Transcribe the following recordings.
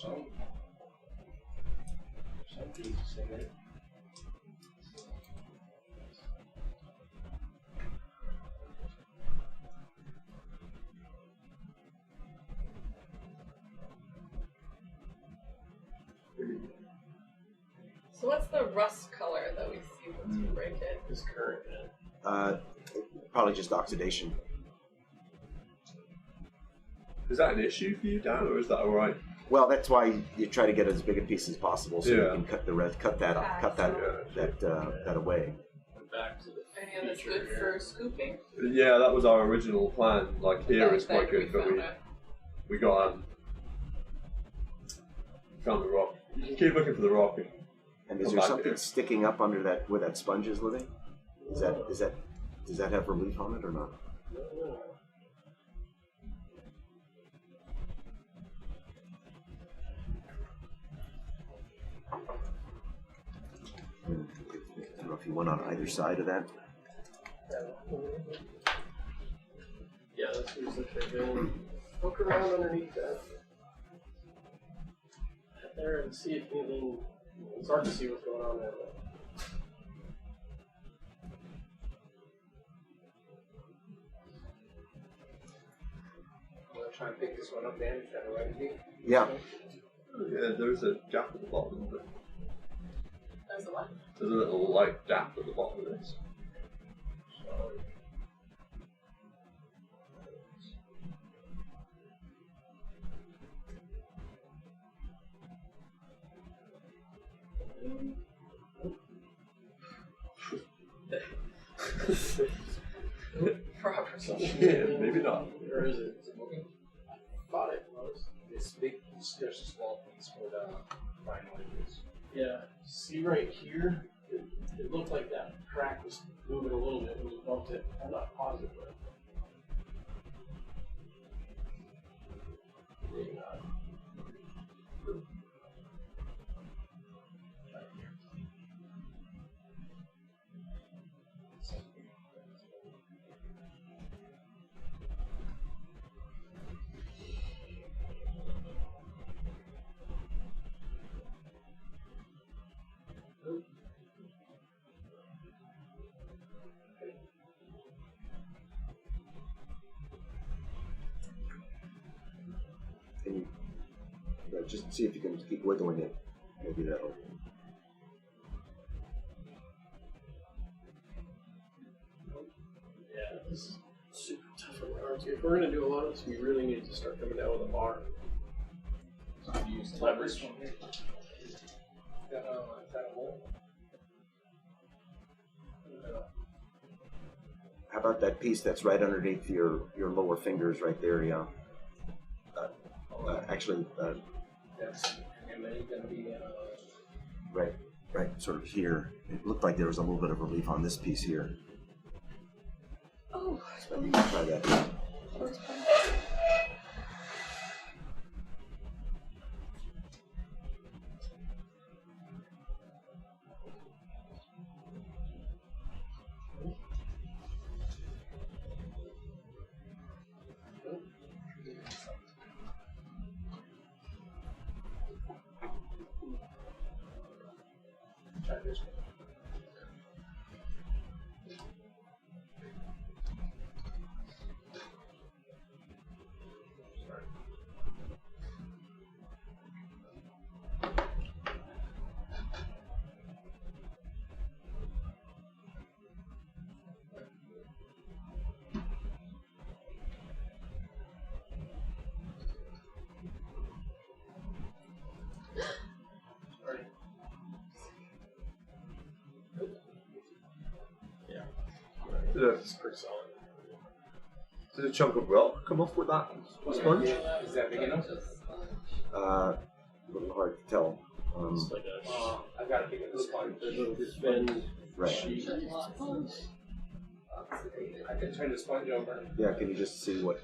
some pieces in it. So what's the rust color that we see once we break it? This current, Probably just oxidation. Is that an issue for you, Dan, or is that all right? Well, that's why you try to get as big a piece as possible, so you Yeah. can cut that away. back to the And that's good for scooping? Yeah, that was our original plan. Like here is quite good, but found it. we got found the rock. You can keep looking for the rock. And is Come there back something here. sticking up under that where that sponge is living? Does that have relief on it or not? I don't know if you went on either side of that. Yeah, let's use the trigger. Poke around underneath that. Get there and see if anything. It's hard to see what's going on there. But I'm gonna try and pick this one up, Dan. Try to right it. Yeah. Yeah, there's a gap at the bottom, but There's a what? there's a little like gap at the bottom of this. Property. Yeah, maybe not. Or is it? Is it moving? I thought it was. This big, there's a small piece where the fine line is. Yeah. See right here? It looked like that crack was moving a little bit when you bumped it. I'm not positive, but. Maybe not. And you just see if you can keep wiggling it. Maybe that'll. Yeah, this is super tough on the arms. If we're going to do a lot of this, we really need to start coming down with a bar. So we use leverage. How about that piece that's right underneath your lower fingers right there? Yeah. Actually, That's going to be. right, sort of here. It looked like there was a little bit of relief on this piece here. Oh, So you can try that. Try this one. It's pretty solid. Did a chunk of rock come off with that sponge? Is that big enough? A little hard to tell. It's like a, I've got to pick up the sponge. A little thin Right. sheet. I can turn the sponge over. Yeah. Can you just see what?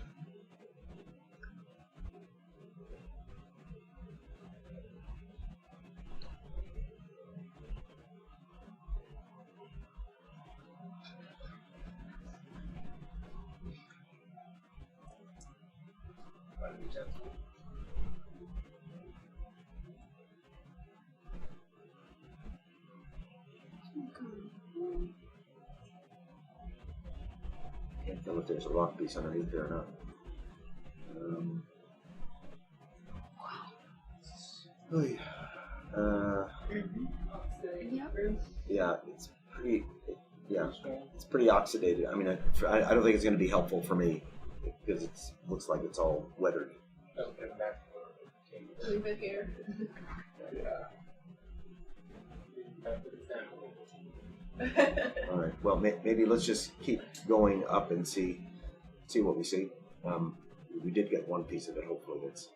don't know if there's a rock piece underneath there or not. Oh yeah. Yeah, it's pretty. Yeah, it's pretty oxidated. I mean, I don't think it's going to be helpful for me because it looks like it's all weathered. Leave it here. All right. Well, maybe let's just keep going up and see what we see. We did get one piece of it. Hopefully, that's.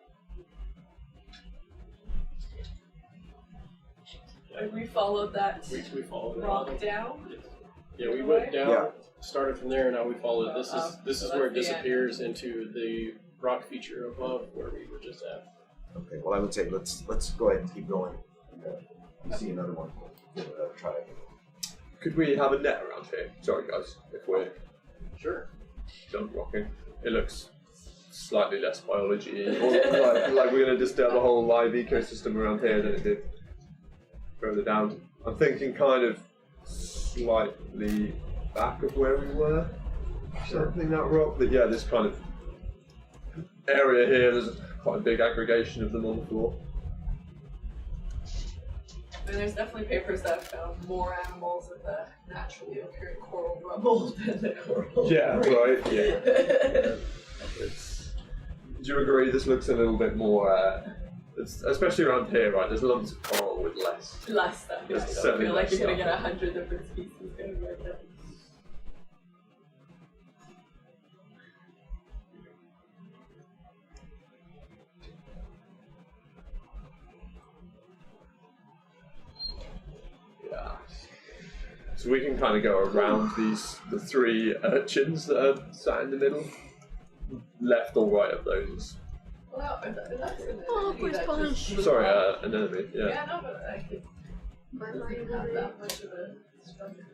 We followed that We followed rock down. Yeah, we went down, Yeah. started from there, and now we followed. This is where it that's the disappears into the rock feature above where we were just at. Okay. Well, I would say let's go ahead and keep going. You see another one. Try it. Could we have a net around here? Sorry, guys, if we're Sure. done rocking. It looks slightly less biology, or like we're going to disturb the whole live ecosystem around here than it did further down. I'm thinking kind of slightly back of where we were, sampling that rock. But yeah, this kind of area here, there's quite a big aggregation of them on the floor. And there's definitely papers that have found more animals in the naturally occurring coral rubble than the coral. Yeah, reef. right. Yeah. Do you agree? This looks a little bit more, especially around here, right? There's lumps of coral with less. Less than. I There's don't certainly feel like less you're going to stuff. get 100 different species going right there. Yeah. So we can kind of go around the three urchins that are sat in the middle, left or right of those. Well, that's an Oh, enemy that Cristóbal. just- Sorry, anemone. Yeah. Yeah, no, but I could doesn't have that much of a structure.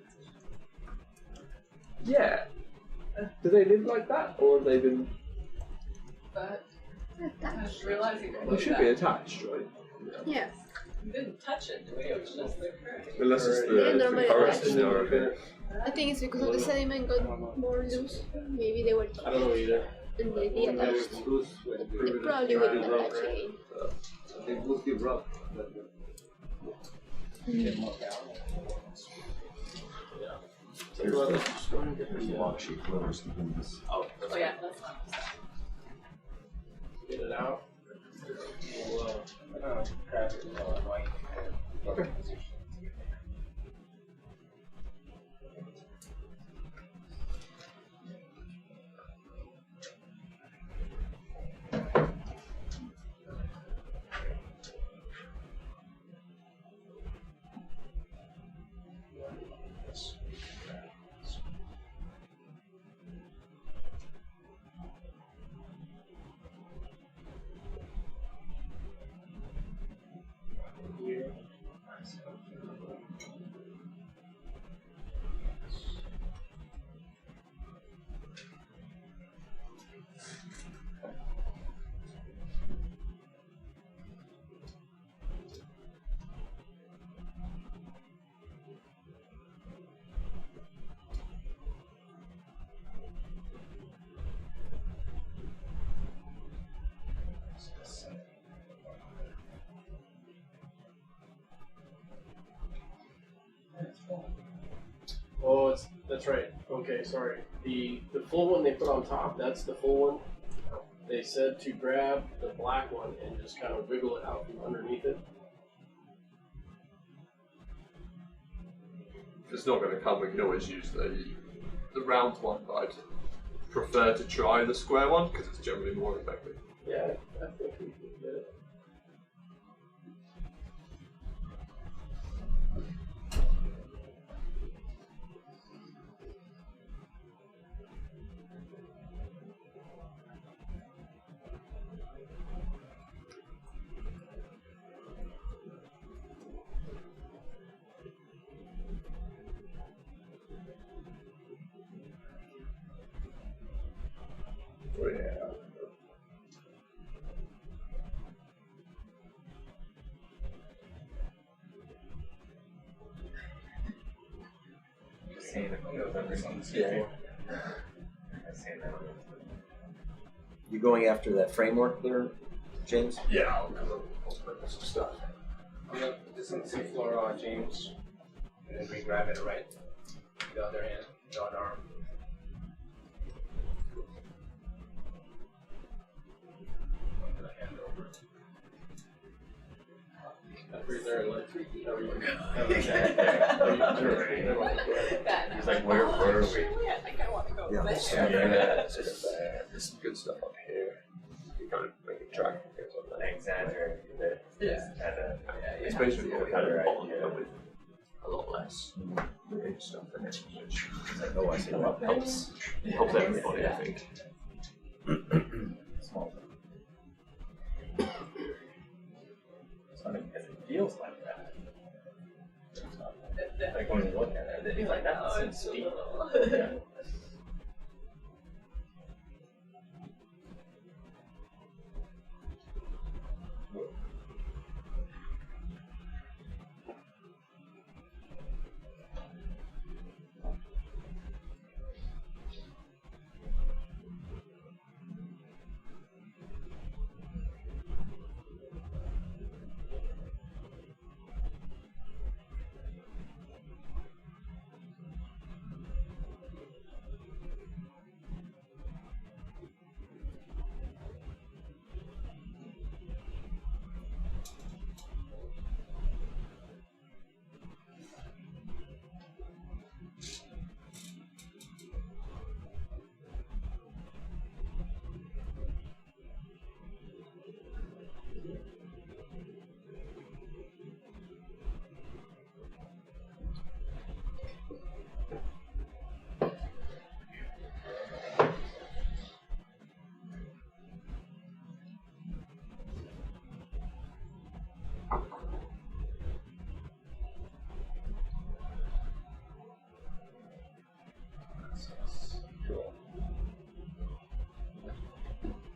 Yeah. Do they live like that, or have they been? But I'm realizing They should be attached, right? Yes. we didn't touch it, do we? It was just the current. Unless it's They're the normally current attached. in our opinion. I think it's because of the sediment got more loose. Maybe they were I don't know either. and they detached. They probably wouldn't attach again. They move the rock. There's a log sheet. Whoever's doing this. Oh yeah, that's not. Get it out. We'll, Grab it white. Okay. Oh, that's right. Okay, sorry. The full one they put on top, that's the full one. They said to grab the black one and just kind of wiggle it out from underneath it. If it's not going to come, we can always use the round one, but I'd prefer to try the square one because it's generally more effective. Yeah, I think we can get it. Oh yeah. Saying it feels everyone's before. You going after that framework there, James? Yeah, I'll put this stuff. I'm gonna do some seafloor, James, and then re-grab it right the other hand, the other arm. I'm gonna hand over. He's like, where were we? I think I want to go Yeah. there. There's some good stuff up here. You kind of make a track. Exaggerate a bit. Yeah. Especially Yeah. with a lot less big stuff in it, which Oh, I see. helps everybody, I think. It's funny because it feels like that. Like when you look at it, it's like that seems steep. Yeah.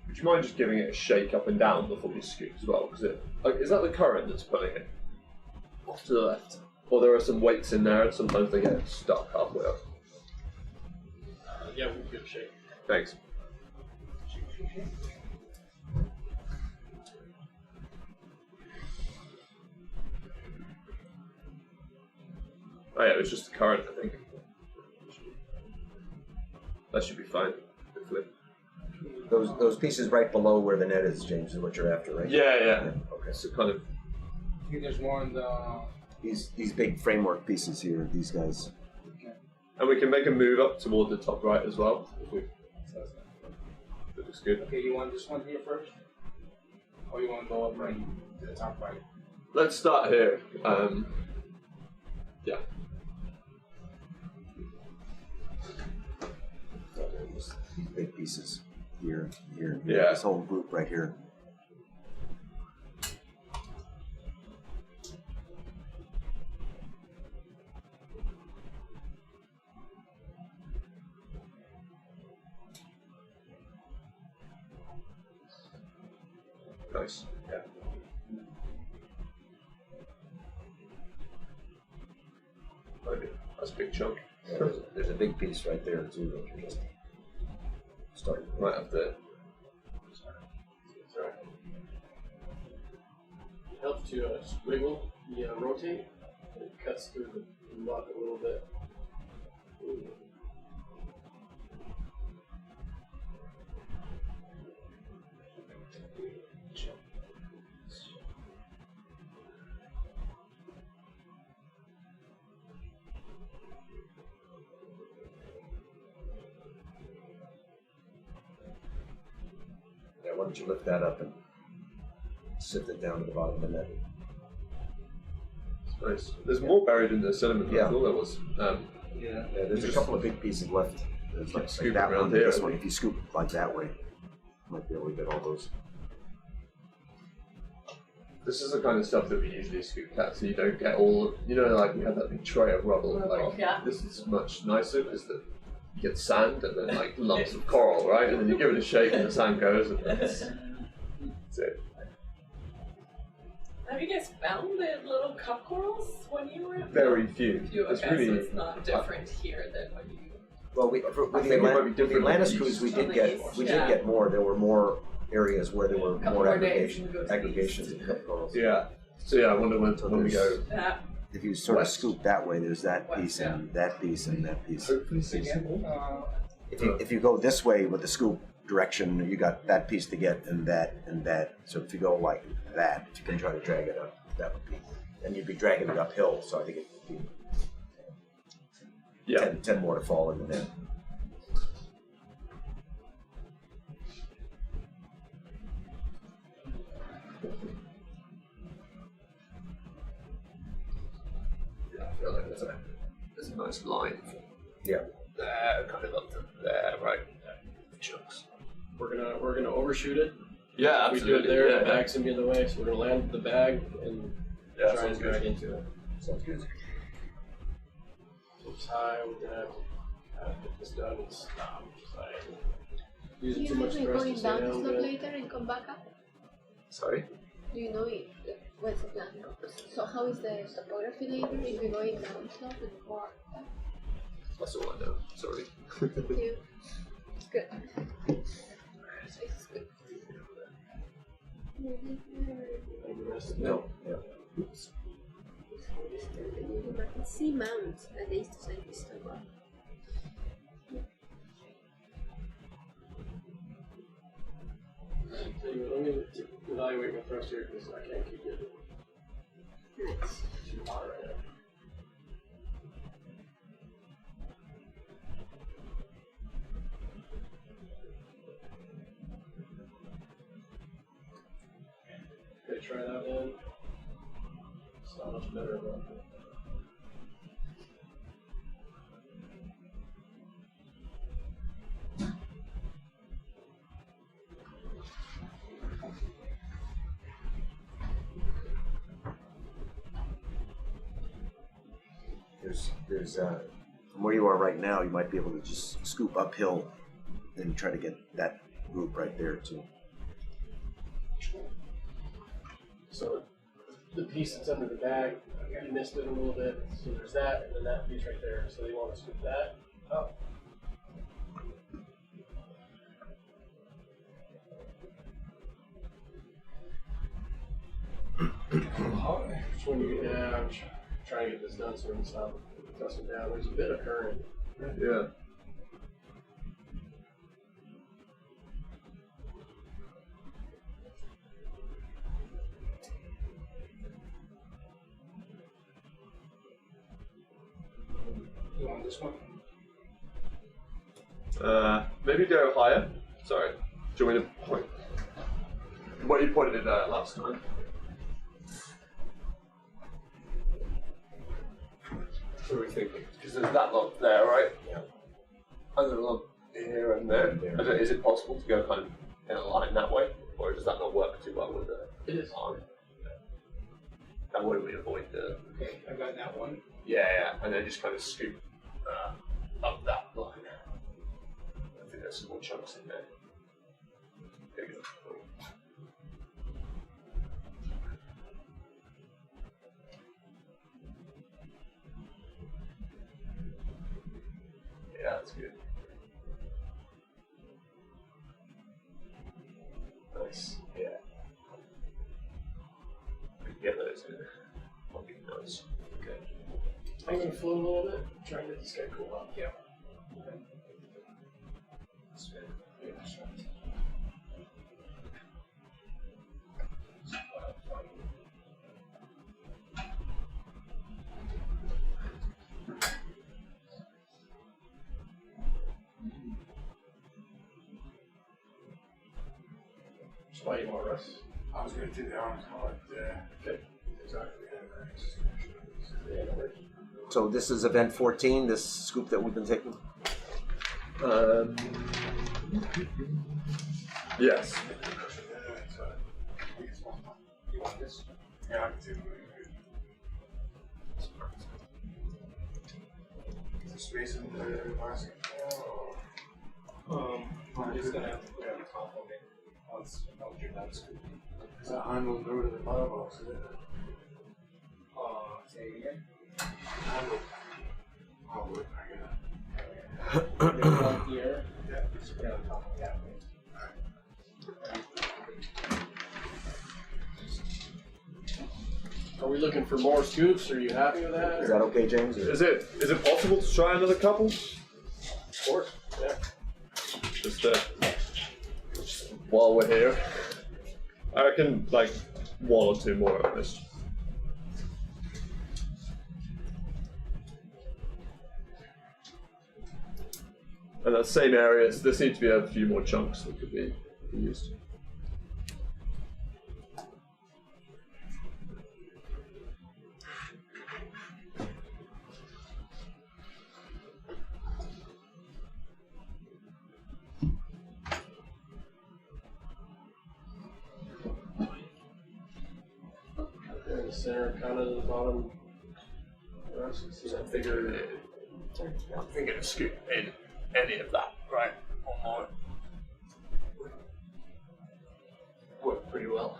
Would you mind just giving it a shake up and down before you scoop as well? Because is that the current that's pulling it off to the left? Or there are some weights in there and sometimes they get stuck halfway up? Yeah, we'll give it a shake. Thanks. Oh yeah, it was just the current, I think. That should be fine, hopefully. Those pieces right below where the net is, James, is what you're after, right? Yeah. Okay. So kind of. I think there's more in the. These big framework pieces here, these guys. And we can make a move up toward the top right as well. If we, that looks good. Okay, you want this one here first? Or you want to go up right to the top right? Let's start here. Yeah. These big pieces here. Yeah. This whole group right here. Nice. Yeah. Okay. That's a big chunk. Yeah, there's a big piece right there too that you're just starting. Right up there. It helps to wiggle the rotate. It cuts through the rock a little bit. Ooh. Yeah, why don't you lift that up and sift it down to the bottom of the net? Nice. There's more buried in the sediment than I Yeah. thought there was. Yeah, there's a couple of big pieces left. There's like Scoop that around one, here, this I one. think. If you scoop it like that way, you might be able to get all those. This is the kind of stuff that we usually scoop at, so you don't get all, like we had that big tray of rubble. Like, Yeah. this is much nicer because you get sand and then like lumps of coral, right? And then you give it a shake and the sand goes, and that's it. Have you guys found the little cup corals when you were? Very few. Few, It's okay, really so it's not different here than when you. Well, with the Atlantis cruise, we did get more. There were more areas where there were more aggregations of corals. Yeah. So yeah, I wonder when we go. If you sort of scoop that way, there's that piece and that piece and that piece. Hopefully, If you go this way with the scoop direction, you got that piece to get and that and that. So if you go like that, you can try to drag it up. That would be, then you'd be dragging it uphill. So I think it would be 10 more to fall in the net. Yeah, I feel like there's a nice line. Yeah. There, kind of up to there, right? Chunks. We're gonna overshoot it. Yeah, We absolutely. do it there. Yeah, The bag's gonna be in the way, so we're gonna land the bag and try and drag into it. Sounds good. It's high. We're gonna have to get this done and stop. Using Do too you know much if we're stress to going stay down the down. slope But later and come back up? Sorry? Do you know if, what's the plan? So how is the topography later if we're going down slope and go up? That's all I know. Sorry. Yeah. It's good. It's good. No. Yeah. Seamount, at least to say Cristóbal. let me evaluate my thrust here because I can't keep it Nice. too hot right now. Okay, try that one. It's not much better, but. There's from where you are right now, you might be able to just scoop uphill and try to get that group right there too. So the piece that's under the bag, you missed it a little bit. So there's that, and then that piece right there. So they want to scoop that up. Which one you get down? I'm trying to get this done so we can stop thrusting down. There's a bit of current. Yeah. You want this one? Maybe go higher. Sorry. Do you want me to point? What you pointed it at last time. What are we thinking? Because there's that lump there, right? Yeah. And there's a lump here and there. Is it possible to go kind of in a line that way? Or does that not work too well with the arm? That way we avoid the... Okay, I got that one. Yeah. And then just kind of scoop up that line. I think there's some more chunks in there. There you go. Yeah, that's good. Nice. Yeah. We can get those in there. That'll be nice. Okay. I'm going to float a little bit, try and get this guy cool off. Yeah. That's good. Why you want Russ? I was going to do the arms hard. Okay. Exactly. Yeah, no worries. So this is event 14, this scoop that we've been taking. Yes. You want this? Yeah, I can do it. Is the space in the plastic? I'm just gonna put it on top of it once you're done scooping. Is that handle go to the firebox, is it? Say it again. Handle. Oh, wait, I get it. Here. Yeah. Just put it on top of that. Are we looking for more scoops? Are you happy with that? Is that okay, James? Is it possible to try another couple? Of course. Yeah. Just while we're here, I reckon like one or two more at least. And that same area, there seem to be a few more chunks that could be used. In the center, kind of the bottom. See that bigger. I'm thinking of scoop in any of that, right? Or more. Worked pretty well.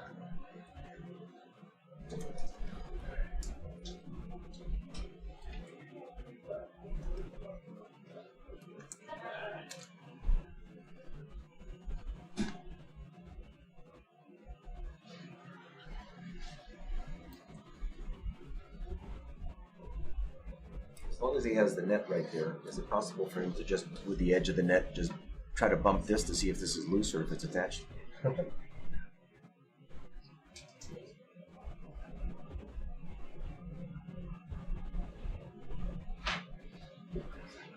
As long as he has the net right there, is it possible for him to just, with the edge of the net, just try to bump this to see if this is loose or if it's attached? Oh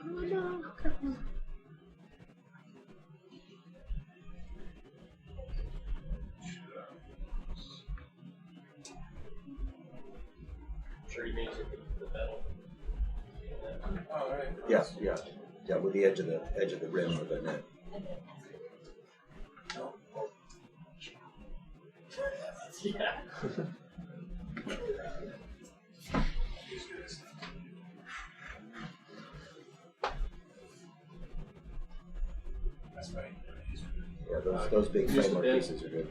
no, careful. Sure, you mean the metal. Oh, right. Yeah, with the edge of the rim of the net. Yeah. That's right. Yeah, those big framework pieces are good.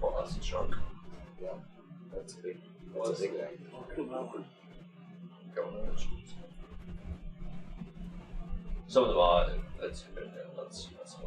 Oh, that's a chunk. Yeah, that's a big guy. Some of them are. That's good. Yeah, that's fine.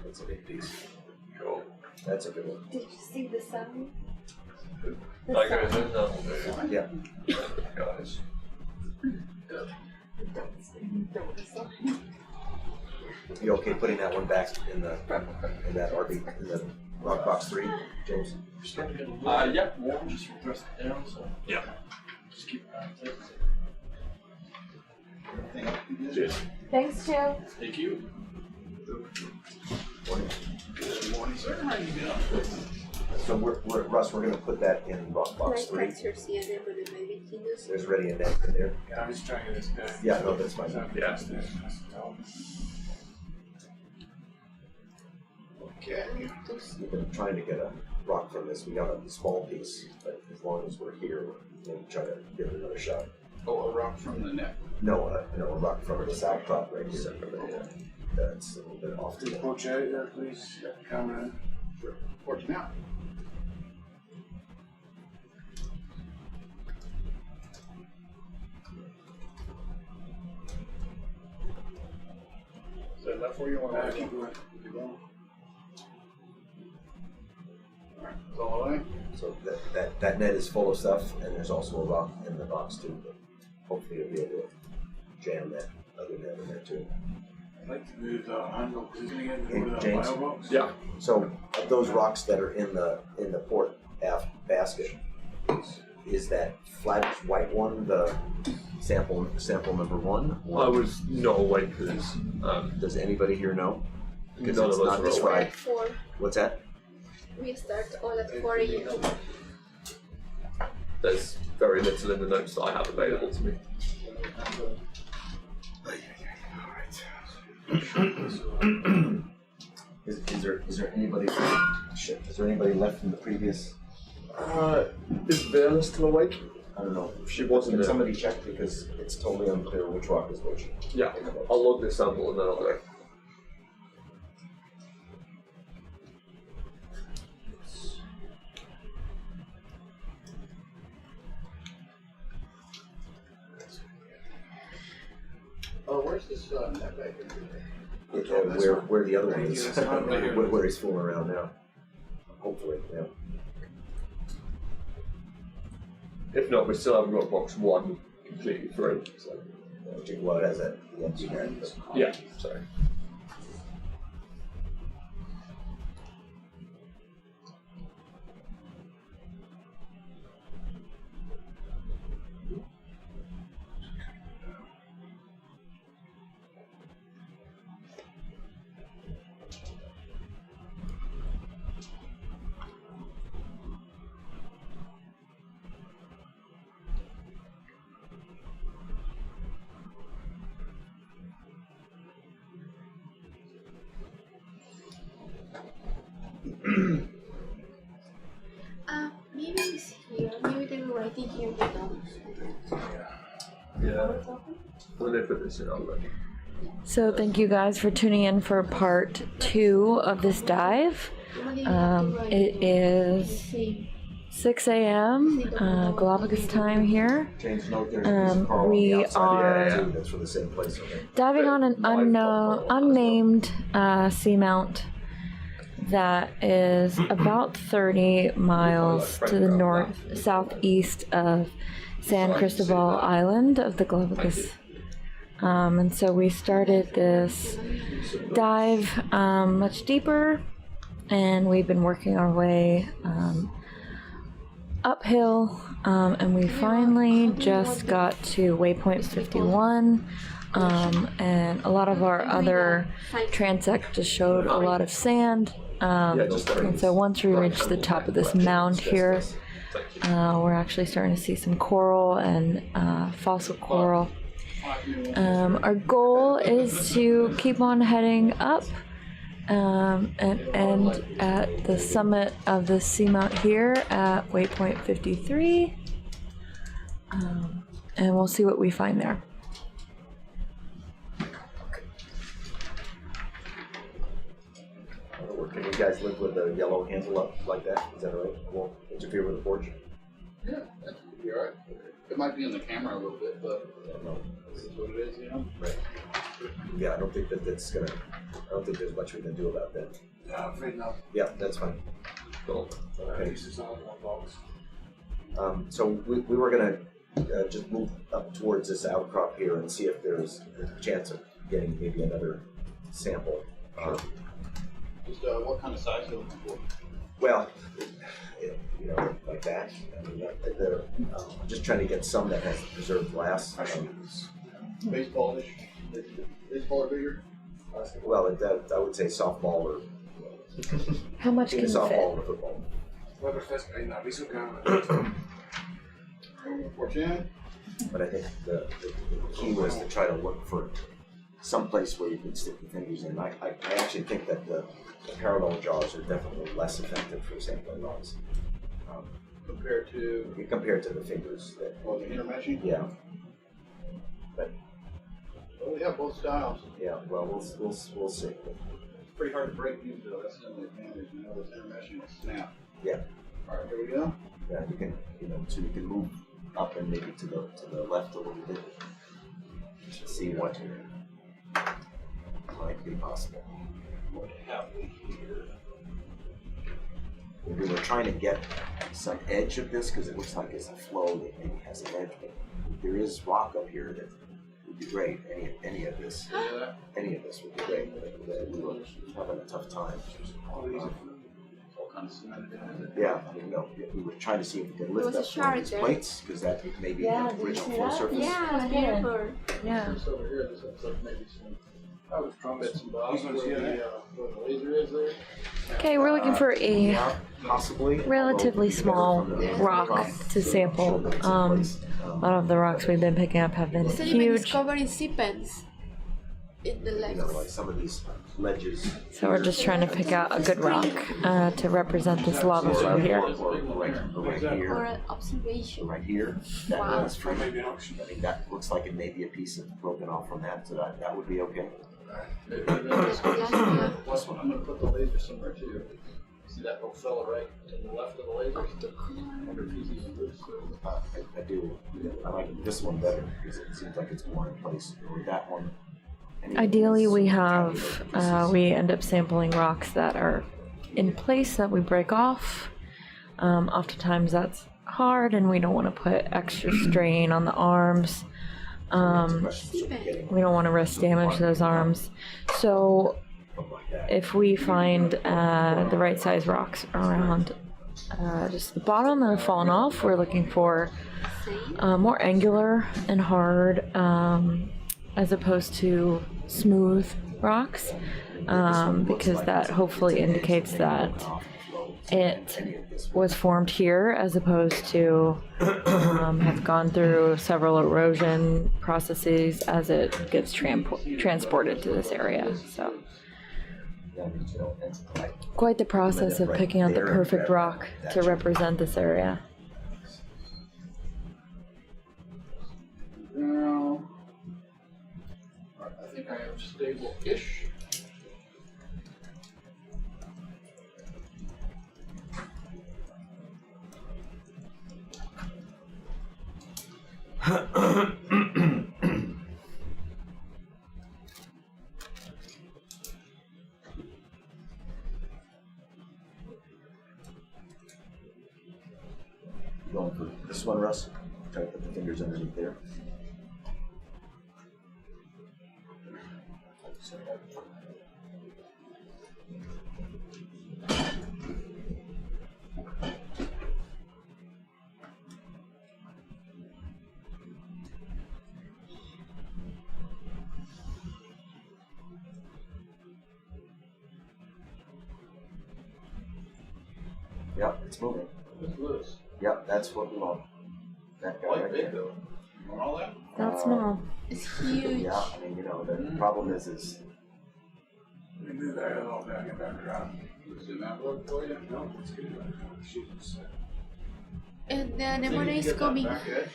That's a big piece. Cool. That's a good one. Did you see the sound? Like I said, no. Yeah. Guys. You okay putting that one back in that RB in the rock box 3, James? Yeah, warm, just press it down, so. Yeah. Just keep it on. Cheers. Thanks, Joe. Thank you. Good morning, sir. How you doing? So Russ, we're gonna put that in rock box 3. There's already a net in there. Yeah, I'm just trying this guy. Yeah, no, that's fine. Yeah. Okay. We've been trying to get a rock from this. We got a small piece, but as long as we're here, we'll try to give it another shot. Oh, a rock from the net. No, a rock from the south top right here. That's a little bit off to the Approach out there, please. Got the camera. Sure. Working out. Is that enough for you? Want to keep going? Keep going. Alright, that's all right. So that net is full of stuff, and there's also a rock in the box too. But hopefully you'll be able to jam that other data there too. I'd like to move the handle because it's going to get Hey, into the James? firebox. Yeah. So of those rocks that are in the port aft basket, is that flat white one the sample number one? I Or was not awake for this. does anybody here know? Because None it's of us not were We were described. at 4. What's that? We start all at 4 a.m. There's very little in the notes that I have available to me. Is there anybody? Shit. Is there anybody left from the previous? Is Vera still awake? I don't know. She wasn't Can there. somebody check because it's totally unclear which rock is which. Yeah, I'll log this sample and then I'll go. Oh, where's this net back in? Where the other one is? Yeah, it's not right here. where he's fooling around now. Hopefully, yeah. If not, we still haven't got box 1 completely through. So. Well, it has that the empty net. Yeah, sorry. Maybe it's here. Maybe they were writing here with them. Yeah. When they put this in, I'll look. So thank you guys for tuning in for part 2 of this dive. It is 6 a.m. Galapagos time here. James, note there's Carl on the We outside are too. That's for the same place. Okay. diving on an unnamed seamount that is about 30 miles to the southeast of San Cristóbal Island of the Galapagos. And so we started this dive much deeper, and we've been working our way uphill, and we finally just got to waypoint 51. And a lot of our other transect just showed a lot of sand. And so once we reach the top of this mound here, we're actually starting to see some coral and fossil coral. Our goal is to keep on heading up and end at the summit of the seamount here at waypoint 53, and we'll see what we find there. Can you guys live with a yellow handle up like that? Is that all right? It won't interfere with the forge? Yeah, that should be alright. It might be in the camera a little bit, but this is what it is, you know? Right. Yeah, I don't think there's much we can do about that. Yeah, I'm afraid not. Yeah, that's fine. Cool. Okay. It's not one box. So we were gonna just move up towards this outcrop here and see if there's a chance of getting maybe another sample. Just what kind of size are you looking for? Well, you know, like that. I mean, just trying to get some that has preserved glass. Baseball-ish? Baseball or bigger? Well, I would say softball or How much can either you softball fit? or football. Whoever first played that, we took 410? But I think the key was to try to look for some place where you could stick your fingers in. I actually think that the parallel jaws are definitely less effective for sampling rods. Compared to, Compared to the fingers. That, the intermeshing? yeah. But Well, we have both styles. yeah, well, we'll see. It's pretty hard to break these though, that's the only advantage, you know, this intermeshing will snap. Yeah. Alright, here we go. Yeah, you can, so you can move up and maybe to the left a little bit to see what might be possible. What have we here? We were trying to get some edge of this because it looks like it's a flow that maybe has an edge, but there is rock up here that we would be great. Any of this would be great. But we were having a tough time. Yeah, I mean, no, we were trying to see if we could lift up one of these plates because that may be the original flow surface. Yeah, it's beautiful. Yeah. Just over here, this looks like maybe some bits and bobs where the laser is there. Okay, we're looking for a Possibly relatively small rock to sample. A lot of the rocks we've been picking up have been So you've been huge. discovering sea pens in the you know, like lakes. some of these ledges. So we're just trying to pick out a good rock to represent this lava flow here. Or right Or here. an observation. Right here. That Wow. one's free. I mean, that looks like it may be a piece of broken off from that, so that would be okay. Plus one, I'm gonna put the laser somewhere too. See that little fella right to the left of the laser? I wonder if he's even loose. I do. I like this one better because it seems like it's more in place. Or that one. Any of Ideally, these, we try to have get pieces. we end up sampling rocks that are in place that we break off. Oftentimes that's hard, and we don't want to put extra strain on the arms. We don't want to risk damage to those arms. So if we find the right size rocks around just the bottom that have fallen off, we're looking for more angular and hard as opposed to smooth rocks, because that hopefully indicates that it was formed here as opposed to have gone through several erosion processes as it gets transported to this area. So quite the process of picking out the perfect rock to represent this area. Now, I think I am stable-ish. Going for this one, Russ? Try to put the fingers underneath there. Yep, it's moving. It's loose. Yep, that's what we want. That guy Quite right big there. though. You want all that? That's small. It's huge. Yeah, I mean, you know, the problem is Let me move that all back and back around. Does it not work for you? No, it's good. And the anemone is coming.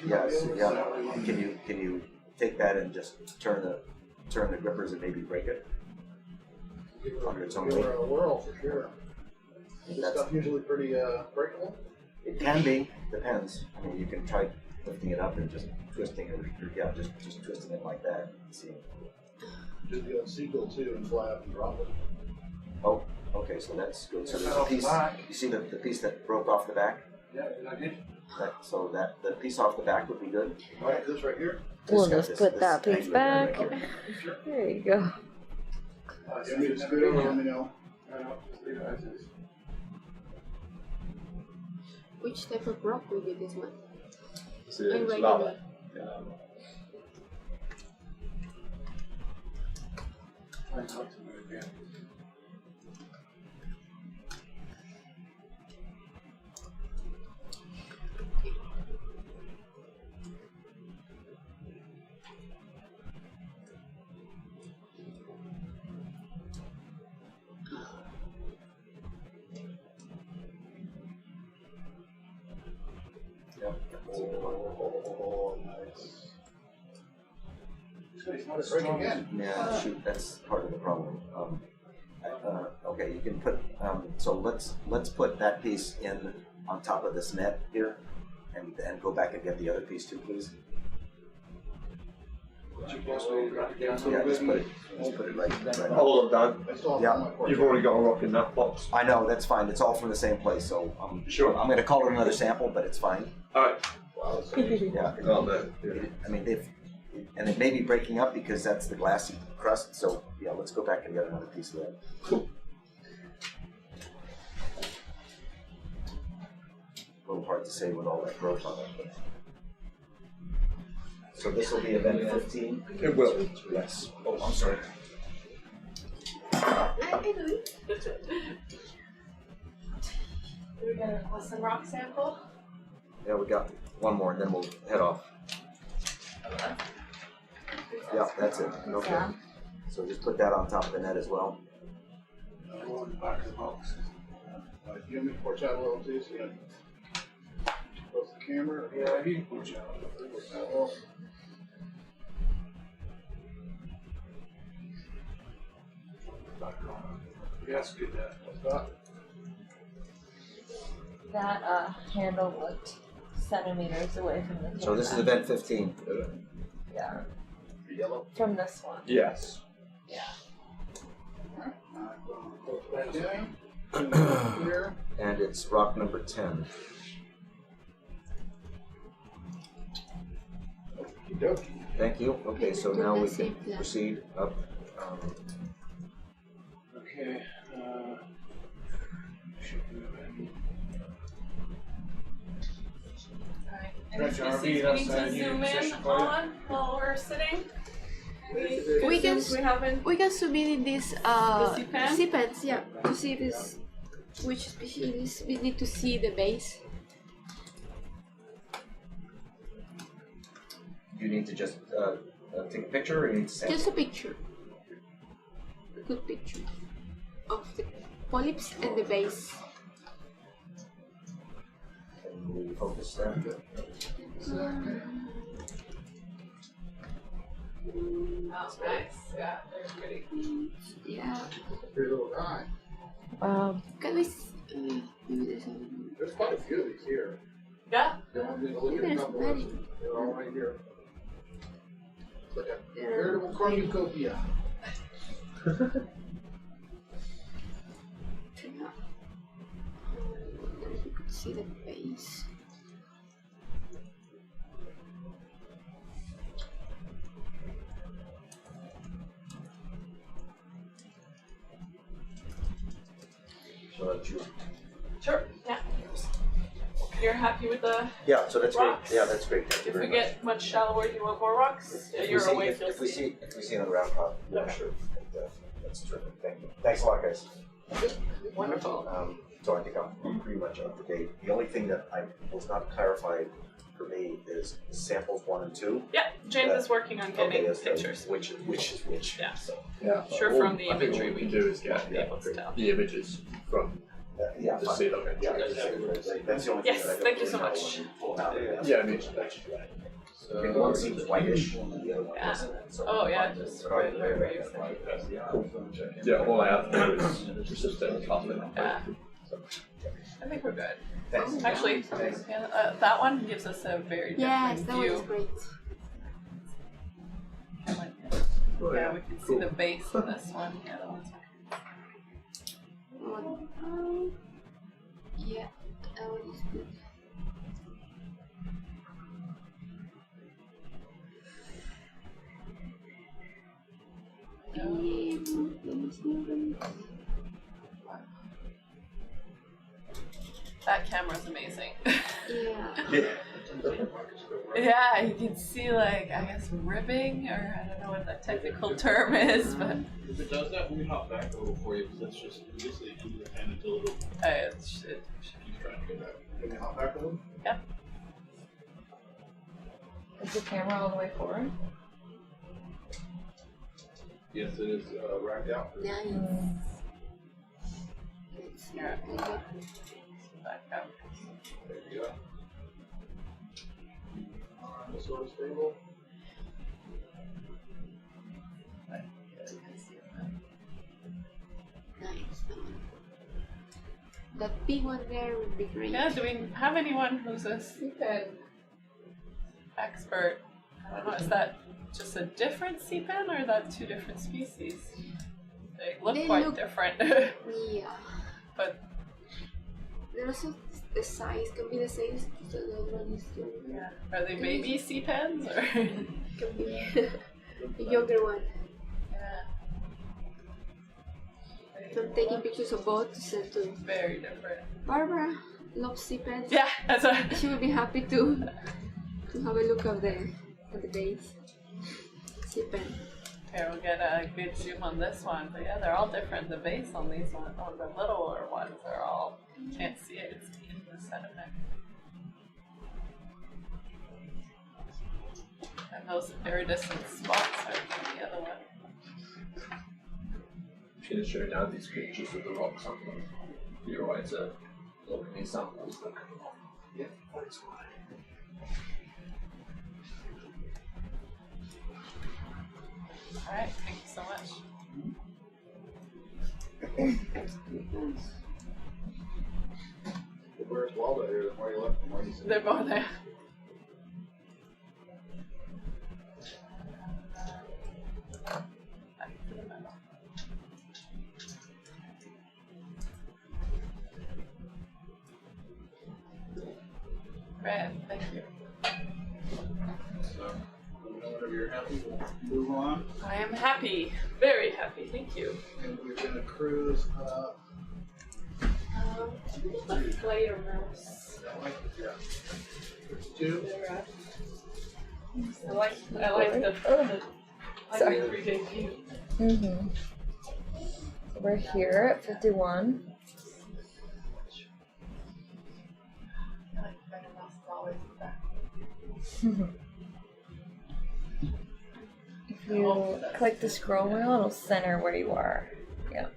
yes, yeah. Can you take that and just turn the grippers and maybe break it under its own weight? A whirl for sure. Is this stuff usually pretty breakable? It can be, depends. I mean, you can try lifting it up and just twisting it, or just twisting it like that. And see. Just do a seagull too and fly up and drop it. Oh, okay, so that's good. So there's a piece. You see the piece that broke off the back? Yeah, I did. So the piece off the back would be good. All right, this right here. We'll This just guy, put that piece angle back. right there. There you go. You need to scoot over, let me know. Just leave it as is. Which type of rock will be this one? It's lava. Irregular. Try not to move again. Oh, nice. It's not break again. Yeah, shoot, that's part of the problem. Okay, you can put. So let's put that piece in on top of this net here, and go back and get the other piece too, please. Yeah, just put it right. Hold on, Dan. I still have Yeah. one more. You've already got a rock in that box. I know, that's fine. It's all from the same place, so Sure. I'm going to call it another sample, but it's fine. Alright. Wow, that's Yeah. Oh, no. Yeah. I mean, and it may be breaking up because that's the glassy crust. So yeah, let's go back and get another piece of that. Cool. A little hard to say with all that growth on it. So this will be event 15. It will. Yes. Oh, I'm sorry. I do it. We're gonna have some rock sample. Yeah, we got one more, and then we'll head off. Yeah, that's it. Okay. So just put that on top of the net as well. Go in the back of the box. You want me to porch out a little too, so you don't close the camera? Yeah, you can porch out a little. Yes, good. That handle looked centimeters away from the camera. So this is event 15. Yeah. Yellow. From this one. Yes. Yeah. Here. And it's rock number 10. Thank you. Okay, so now we can proceed up. Okay. Any Stretch our species feet we need outside to here, zoom in position for you. on while we're sitting? We can Species we haven't. we can submit in this CPAN? CPANs, yeah, to see this which species we need to see the base. You need to just take a picture, or you need to sample? Just a picture. A good picture of the polyps and the base. Can we focus there? Oh, nice. Yeah, they're pretty. Yeah. Pretty little guy. Can we? Maybe there's a. There's quite a few of these here. Yeah. You want me to look at a There's couple many. of them? They're all right here. It's like a veritable cornucopia. You could see the base. So that's you. Sure. Yeah. You're happy with the? Yeah, so that's Rocks. great. Yeah, that's great. Thank you If we very much. get much shallower, do you want more rocks? If You're we see, away. if we see another round crop, yeah, Okay. sure. That's terrific. Thank you. Thanks a lot, guys. Wonderful. So I think I'm pretty much up to date. The only thing that I was not clarified for me is samples 1 and 2. Yeah, James is working on getting yes, pictures. which is which. Yeah. So Yeah. Sure, from the I think imagery what we we can do is get be able to tell. the images from yeah, the fine. sea level. Yeah, that's the only Yes, thing that I don't thank you really so know much. when you pull it out. Yeah, I mean, I mean, one seems whitish, and the other one Yeah. doesn't. So Oh yeah, just but right where you said. yeah, all I have to do is precipitate carbon. Yeah. I think we're good. Thanks. Actually, yeah, that one gives us a very Yes, different that one view. is great. Yeah, we can see the base of this one. Yeah, that one's Yeah, that one is good. That camera's amazing. Yeah. Yeah, you can see like I guess ribbing, or I don't know what the technical term is, but If it does that, let me hop back a little for you, because that's just basically keep your hand until it'll it keep trying to get that. Can you hop back a little? Is the camera all the way forward? Yes, it is racked out. Nice. Let's see. Yeah. I got back up. There you go. This sort of stable. nice. That big one there would be great. Yeah, do we have anyone who's a CPAN expert? I don't know, is that just a different CPAN or are that two different species? They look They quite look- different. Yeah. But They're also the size can be the same, so the other one is still. Yeah. Are they baby sea pens or? Can be the younger one. Yeah. So I'm taking pictures of both to send to Very different. Barbara. Loves sea pens. Yeah, that's what. She would be happy to have a look of the base. Sea pen. Here, we'll get a good zoom on this one. But yeah, they're all different. The base on these ones, on the littler ones, are all, you can't see it, it's in the sediment. And those iridescent spots are in the other one. I'm going to show now these pictures of the rocks on them. You're right to look at these samples that come off. Yeah, that's why. Alright, thank you so much. Where's Waldo here? The more you look, the more you see. They're both there. Right, thank you. So, whenever you're happy, we'll move on. I am happy, very happy, thank you. And we're going to cruise up. The flight or mouse. Yeah. Two. I like the Sorry. everyday view. Mm-hmm. So we're here at 51. I like the mouse is always back. If you click the scroll wheel, it'll center where you are. Yeah.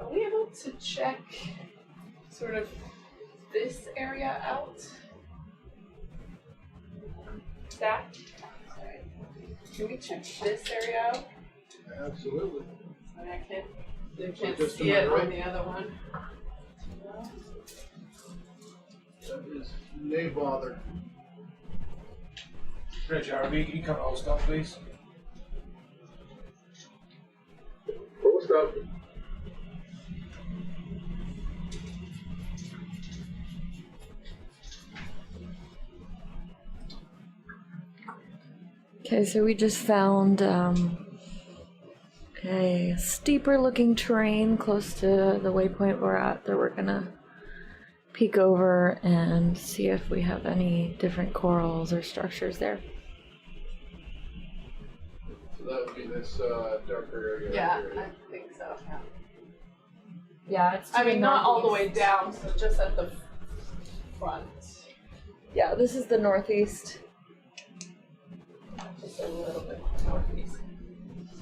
Are we able to check sort of this area out? That? Sorry. Can we check this area out? Absolutely. I mean, I can't just to see my it right? on the other one. That is no bother. Rich, RB, can you come all stop, please? Full stop. Okay, so we just found a steeper looking terrain close to the waypoint we're at that we're gonna peek over and see if we have any different corals or structures there. So that would be this darker area. Yeah, right here. I think so. Yeah. Yeah, it's I mean, not all the way down, so just at the front. Yeah, this is the northeast. Just a little bit northeast.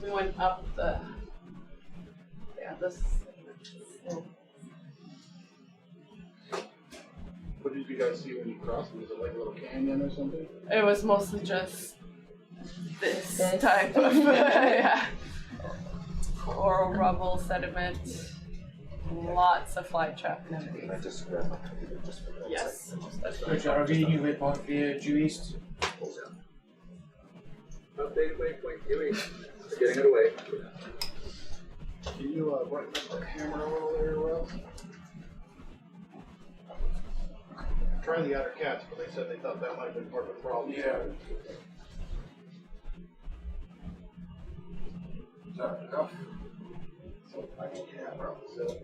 We went up the. Yeah, this. What did you guys see when you crossed? Was it like a little canyon or something? It was mostly just this This. type of yeah. Coral, rubble, sediment, lots of fly trap activity. I just grab my computer just for that. Yes. Rich, RB, new waypoint via due east. Updated waypoint, Dewey. We're getting it away. Can you brighten up that hammer a little there, Will? Try the outer cats, but they said they thought that might have been part of the problem. Yeah. Is that enough? So I can camera.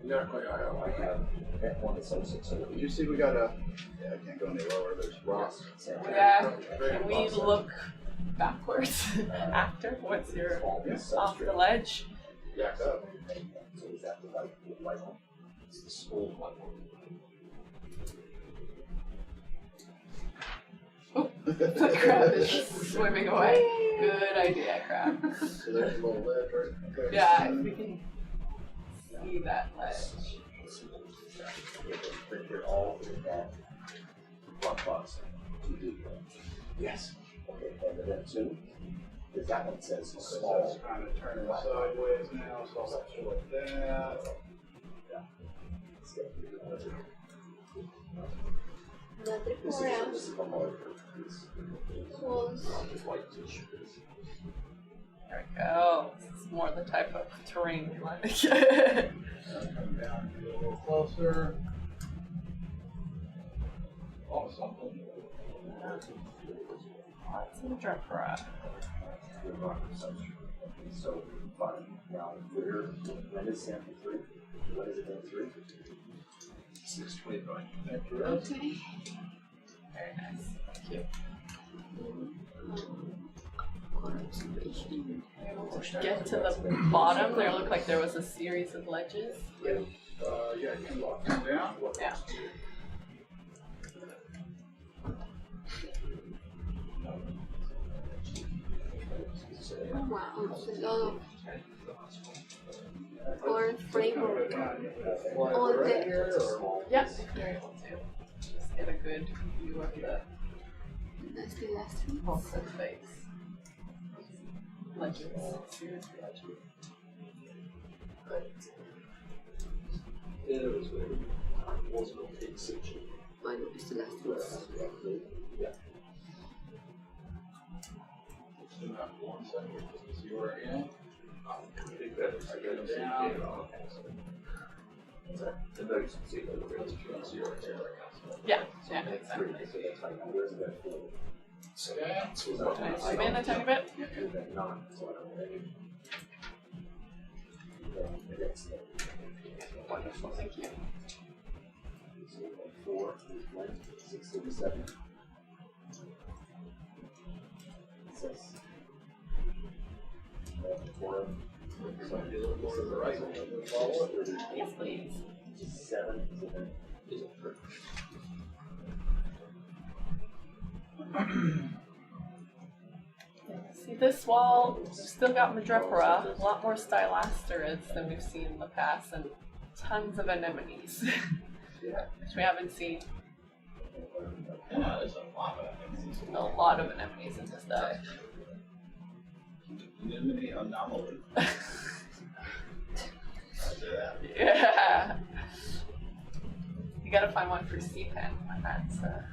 Yeah, quite high. I have that one that's 600. Did you see we got a? Yeah, I can't go any lower. There's rocks. Yeah. Can we look backwards after? What's your off the ledge? Back up. So is that the white one? It's the school one. The crab is swimming away. Good idea, crab. So there's a little ledge right there. Yeah, if we can see that ledge. They're all in that block box. Yes. Okay, and then two. Because that one says small. So it's kind of turning sideways now, so I'll have to like that. Another This coral. is a molar. Walls. There we go. This is more the type of terrain we like. Come down a little closer. Oh, something. Lots of dripera. So, fine. Now, we're, when is sample 3? What is it in 3? 625. Okay. Very nice. Thank you. Able to get to the bottom, there looked like there was a series of ledges. Yeah, you can walk them down. Yeah. Oh wow, it's a lot of corn framework on the Yeah, if you're able to. Just get a good view of the that's the last one. bulk of face. Ledges. Series of ledges. Mine is the last one. About 1 second, just to see where I am. I think that's I got to down. The notes and see that we're going to see right there. Yeah, yeah, exactly. Can I zoom in a tiny bit? Thank you. 4, 6, 7. Yes, please. 7. See this wall, we've still got Madrepora, a lot more stylasterids than we've seen in the past, and tons of anemones, which we haven't seen. Yeah, there's a lot of things. A lot of anemones in this dive. Anemone anomaly. Yeah. You gotta find one for C-Pen when that's that.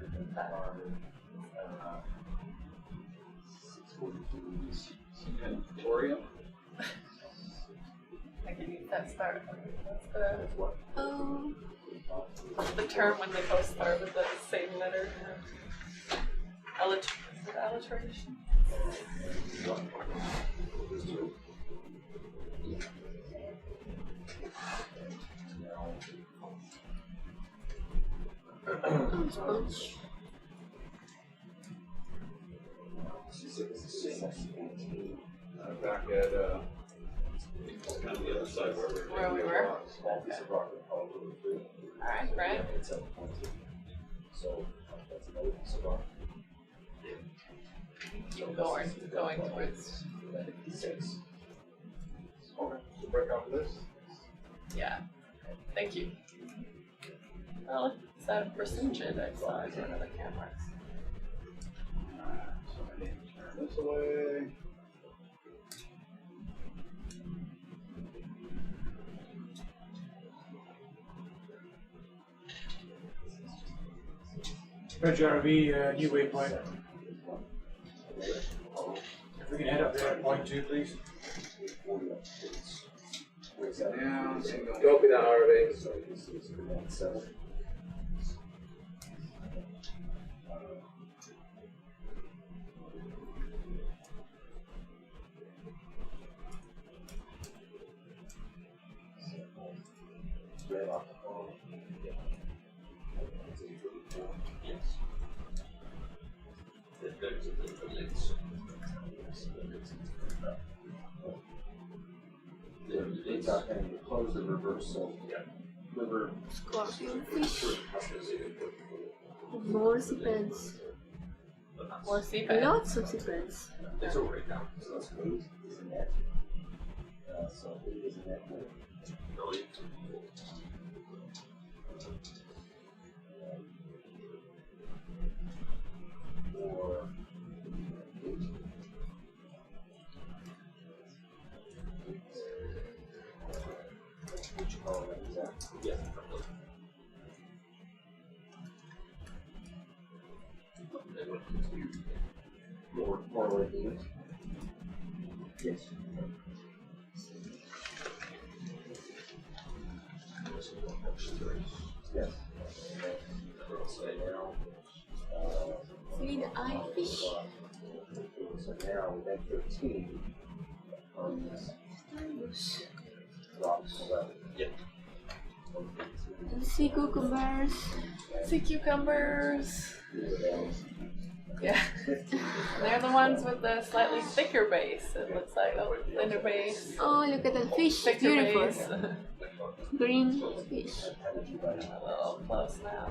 Emporium. I can use that start. Oh, What's the term when they both start with the same letter? Alliteration? sponge. Back at kind of the other side Where we were? Alright, right. Keep going towards. To break off this. Yeah. Thank you. Oh, is that a percentage I saw in one of the cameras? So I need to turn this away. Bridge RV, new waypoint. If we can head up there at point 2, please. Down, Copy that, RV. And close the river, so river. Scorpion fish. More sequence. More C-Pen. Lots of sequence. It's all right now. So that's good. Is a net. So it is a net. Or what you call that? Is that? Yes. correlating. Yes. Yes. See the eye fish? So now we have 13 on this rocks. Yeah. And sea cucumbers. Sea cucumbers. Yeah. They're the ones with the slightly thicker base. It looks like a thinner base. Oh, look at that fish. Thicker Beautiful. base. Green fish. A little close now.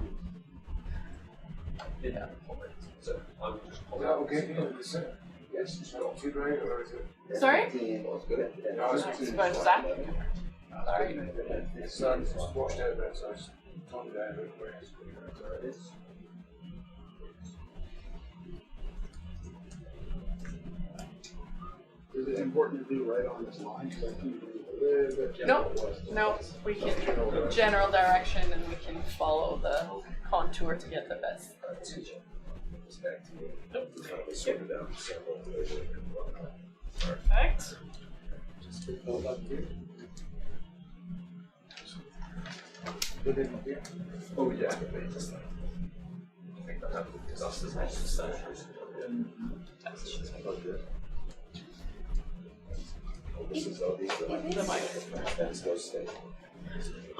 Yeah. So I'm just Is that okay? Is it? Yes. It's not too bright, or is it? Sorry? No, it's But is that? Sorry. The sun's just washed out a bit, so it's toned down a bit quick. Is it important to do right on this line? Because I think a little bit. Nope. We can general direction and we can follow the contour to get the best. Perfect. Oh yeah. I think that happened because that's the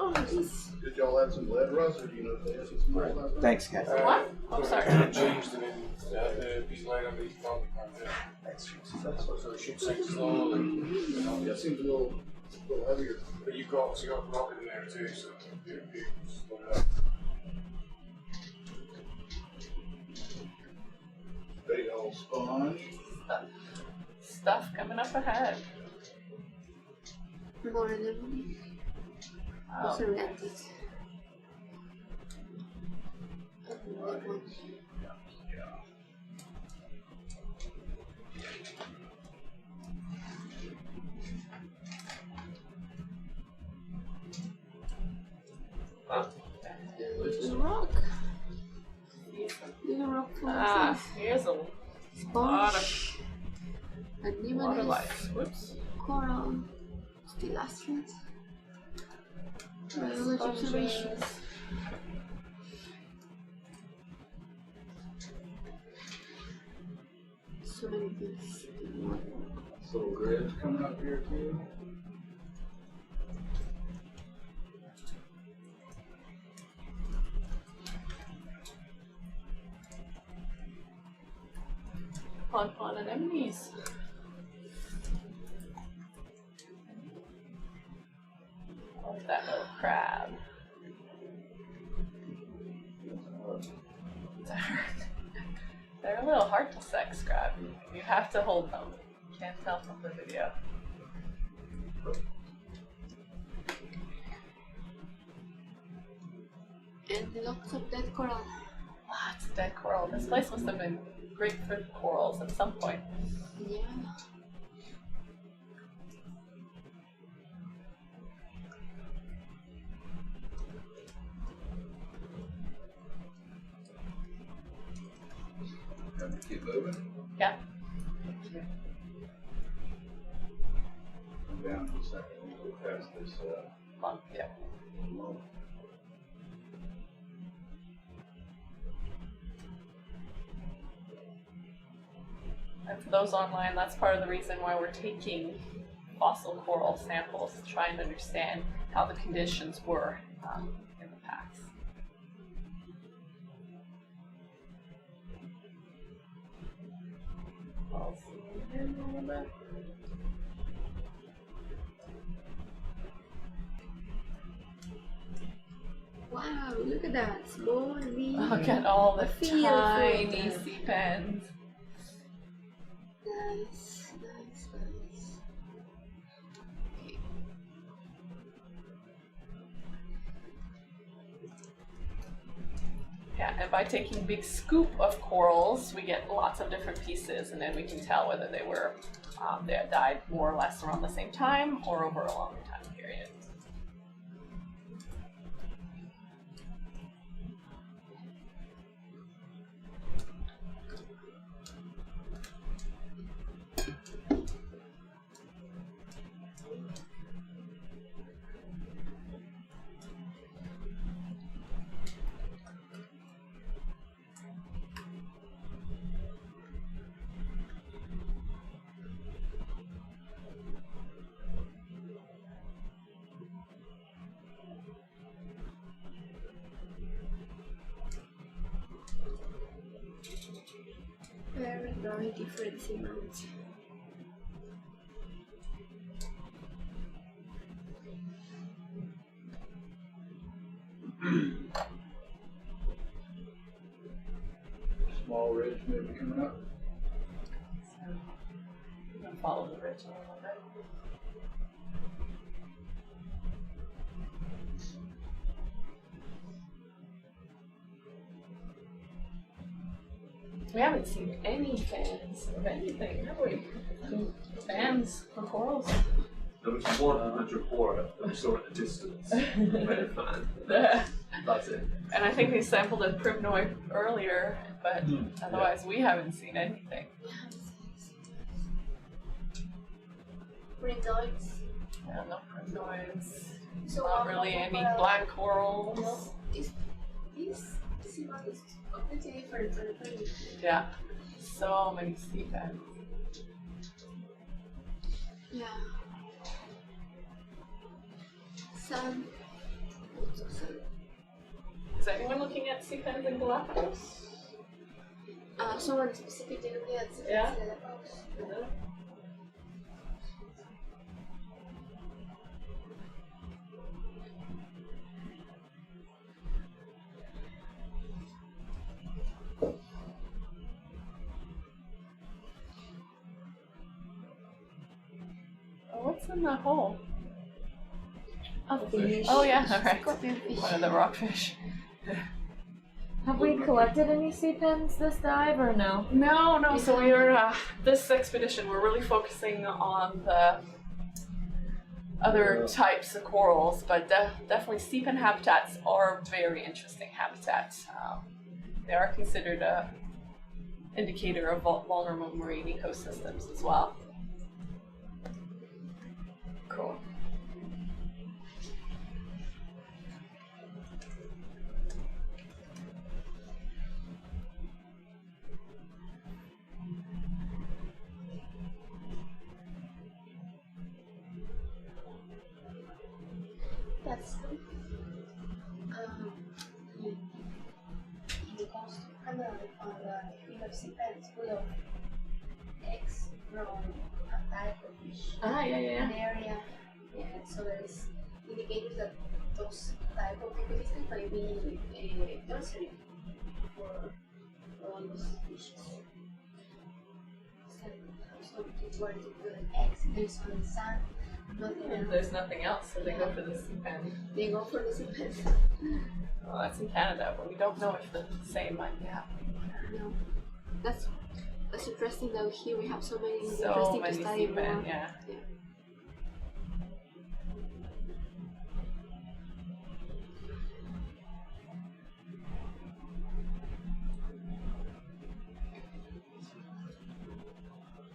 Oh, this. Did y'all add some lead rust, or do you know if they have some small lead? Thanks, guys. What? I'm sorry. Changed and then the piece of light on the top. So it should sink slowly. Yeah, it seems a little heavier. But you've got rock in there too, so you slow it up. Big old sponge. Stuff coming up ahead. More than Oh. selected. Little rock. Little rock forces. Here's a lot of water Anemones. life. Whoops. Coral. Stilastrates. Biology observations. So many things in one. Little grid coming up here too. Pond anemones. Oh, that little crab. They're a little hard to sex grab. You have to hold them. You can't tell from the video. And lots of dead coral. Lots of dead coral. This place must have been great for corals at some point. Yeah. Have to keep moving. Yeah. Come down for a second. We'll go past this. Month, yeah. Lump. And for those online, that's part of the reason why we're taking fossil coral samples to try and understand how the conditions were in the past. I'll zoom in a little bit. Wow, look at that. Small leaf. Look at all the Feel tiny for sea pens. Nice, nice, nice. Yeah, and by taking big scoop of corals, we get lots of different pieces, and then we can tell whether they were they had died more or less around the same time or over a longer time period. by different seamounts. Small ridge maybe coming up. So we can follow the ridge a little bit. We haven't seen any fans of anything, have we? Fans for corals? There was one madrepora that we saw at a distance. Made a fan. That's it. And I think they sampled a primnoid earlier, but otherwise we haven't seen anything. Primnoids. Yeah, no primnoids. So Not really any black corals. No, this seamount is completely different from the previous. Yeah, so many sea fans. Yeah. Sun. Is anyone looking at sea fans in Galapagos? Someone specifically looking at Yeah. Galapagos. Oh, what's in that hole? A fish. Oh yeah, alright. Scorpion fish. One of the rockfish. Have we collected any sea pens this dive or no? No, so we're, this expedition, we're really focusing on the other types of corals, but definitely sea pen habitats are very interesting habitats. They are considered a indicator of vulnerable marine ecosystems as well. Cool. That's in the coast on the field of sea beds full of eggs from a type of fish. An area. Yeah, so there's indicators that those type of ecosystems might be nursery for all those fishes. So it's where to put eggs, there's no sun. And there's nothing else, so they go for the sea pen. They go for the sea pen. Well, that's in Canada, but we don't know if the same might be happening. No. That's interesting that here we have so many So interesting many to study sea pen, more. yeah.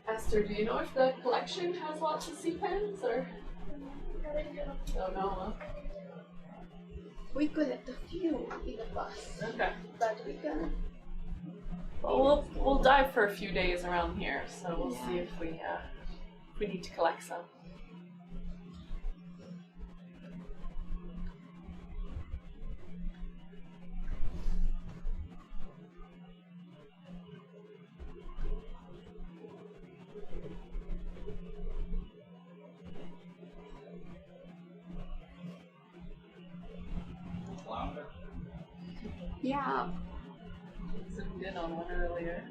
Esther, do you know if the collection has lots of sea pens or? Don't know, huh? We collect a few in the past, Okay. but we can. Well, we'll dive for a few days around here, so we'll see if we need to collect some. Yeah. Zoomed in on one earlier.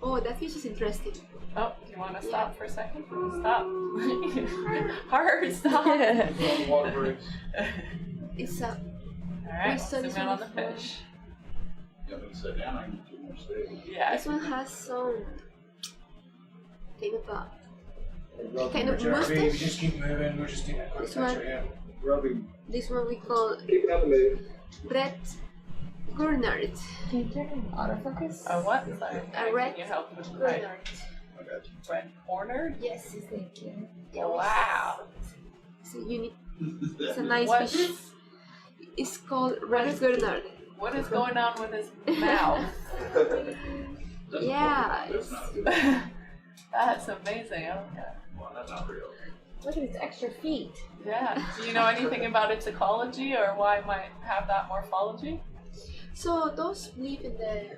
Oh, that fish is interesting. Oh, do you want to stop for a second? Stop. Hard, stop. Water breaks. It's a. Alright, saw zoom this in one on the before. fish. Yeah, but sit down, I can do more stable. Yeah. This one has some. Think about kind of We mustache. just keep moving. We're just taking a quick This one. picture. Yeah. Rubbing. This one we call Keep it on the move. red gurnard. Can you turn in autofocus? What? Sorry. A red Can you help with the red, gurnard. red corner? Yes. Thank you. Oh, wow. So you need. It's a nice What? fish. It's called red gurnard. What is going on with his mouth? Yeah. That's amazing. I don't know. Well, that's not real. Look at its extra feet. Yeah. Do you know anything about its ecology or why it might have that morphology? So those live in the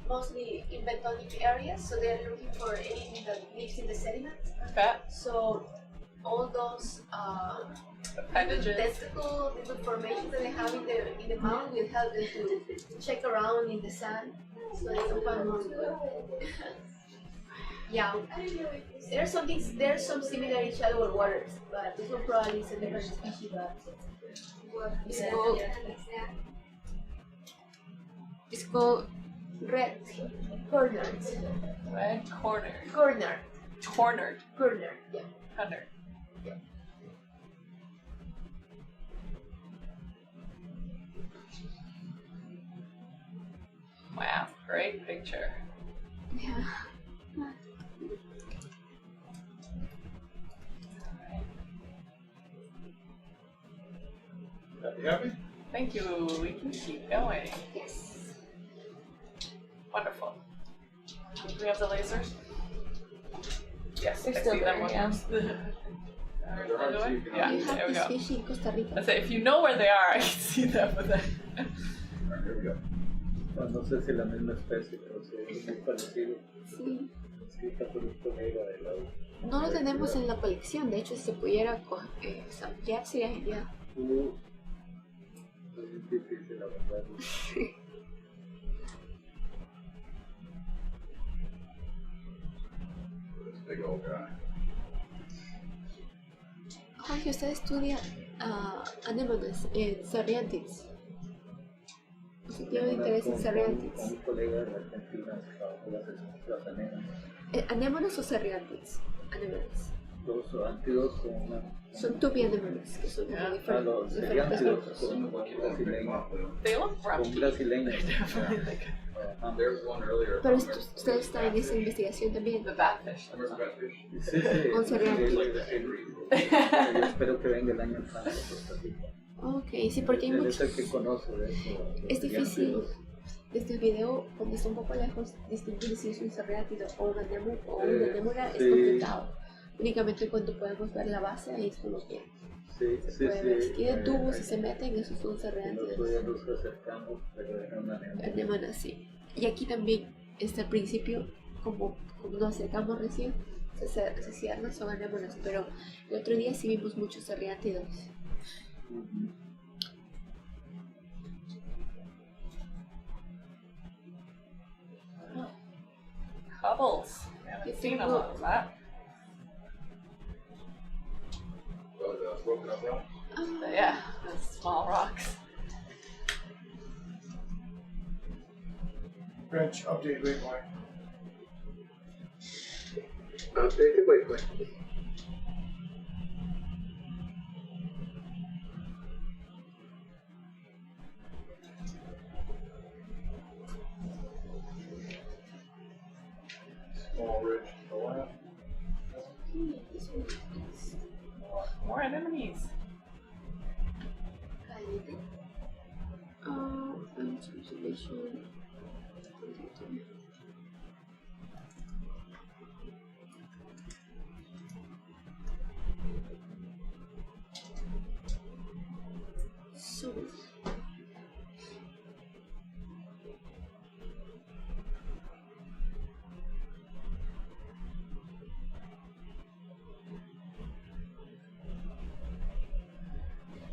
mostly in bentonic areas. So they're looking for anything that lives in the sediment. Okay. So all those Appendages. testicle little formations that they have in the mouth will help them to check around in the sand, so they can find more food. Yeah, there's some similar in shallower waters, but this one probably is a different species. But it's called red cornered. Red corner. Cornered. Cornered. Cornered. Yeah. Cornered. Wow, great picture. Yeah. You happy? Thank you. We can keep going. Yes. Wonderful. Do we have the lasers? Yes, They're I still see them. there, yeah. They're hard to see. Yeah, You there have we this go. fish in Costa Rica. I say, if you know where they are, I can see them. But then Alright, here we go. No sé si la misma especie, pero sí es muy parecido. Sí. Sí, está por un colega de lado. No lo tenemos en la colección, de hecho si se pudiera samplear sería genial. Es difícil, la verdad. This big old guy. Jorge, usted estudia anémonas en Cerriantids. Usted tiene un interés en Cerriantids. Un colega de Argentina que trabajó las anémonas. ¿Anémonas o Cerriantids? Anémonas. Los antídotos son una... Son tupianémonas, que son Yeah. los diferentes antídotos grupos. son brasileños. they look Son rough. brasileños. Definitely like There was one earlier. Pero usted está en esa investigación también. the batfish. Remember the batfish? Sí, sí. Con Cerriantids. Yo espero que venga el año entrante a Costa Rica. Ok, sí, porque hay Él muchos. es el que conoce de eso. Es difícil desde el video, cuando está un poco lejos, distinguir si es un cerriátido o una anémona es Sí. complicado. Únicamente cuando podemos ver la base, ahí es como que Sí, se sí, puede ver. Si sí. tienen tubos y se meten, esos son Nosotros cerriátidos. ya nos acercamos, pero era una anémona. Anémonas, sí. Y aquí también, al principio, como nos acercamos recién, se cierran, son anémonas, pero el otro día sí vimos muchos cerriátidos. Bubbles. I haven't seen a lot of that. The broken up rock. But yeah, the small rocks. French update waypoint. Updated waypoint. Small ridge to the left. More anemones. Conservation. So.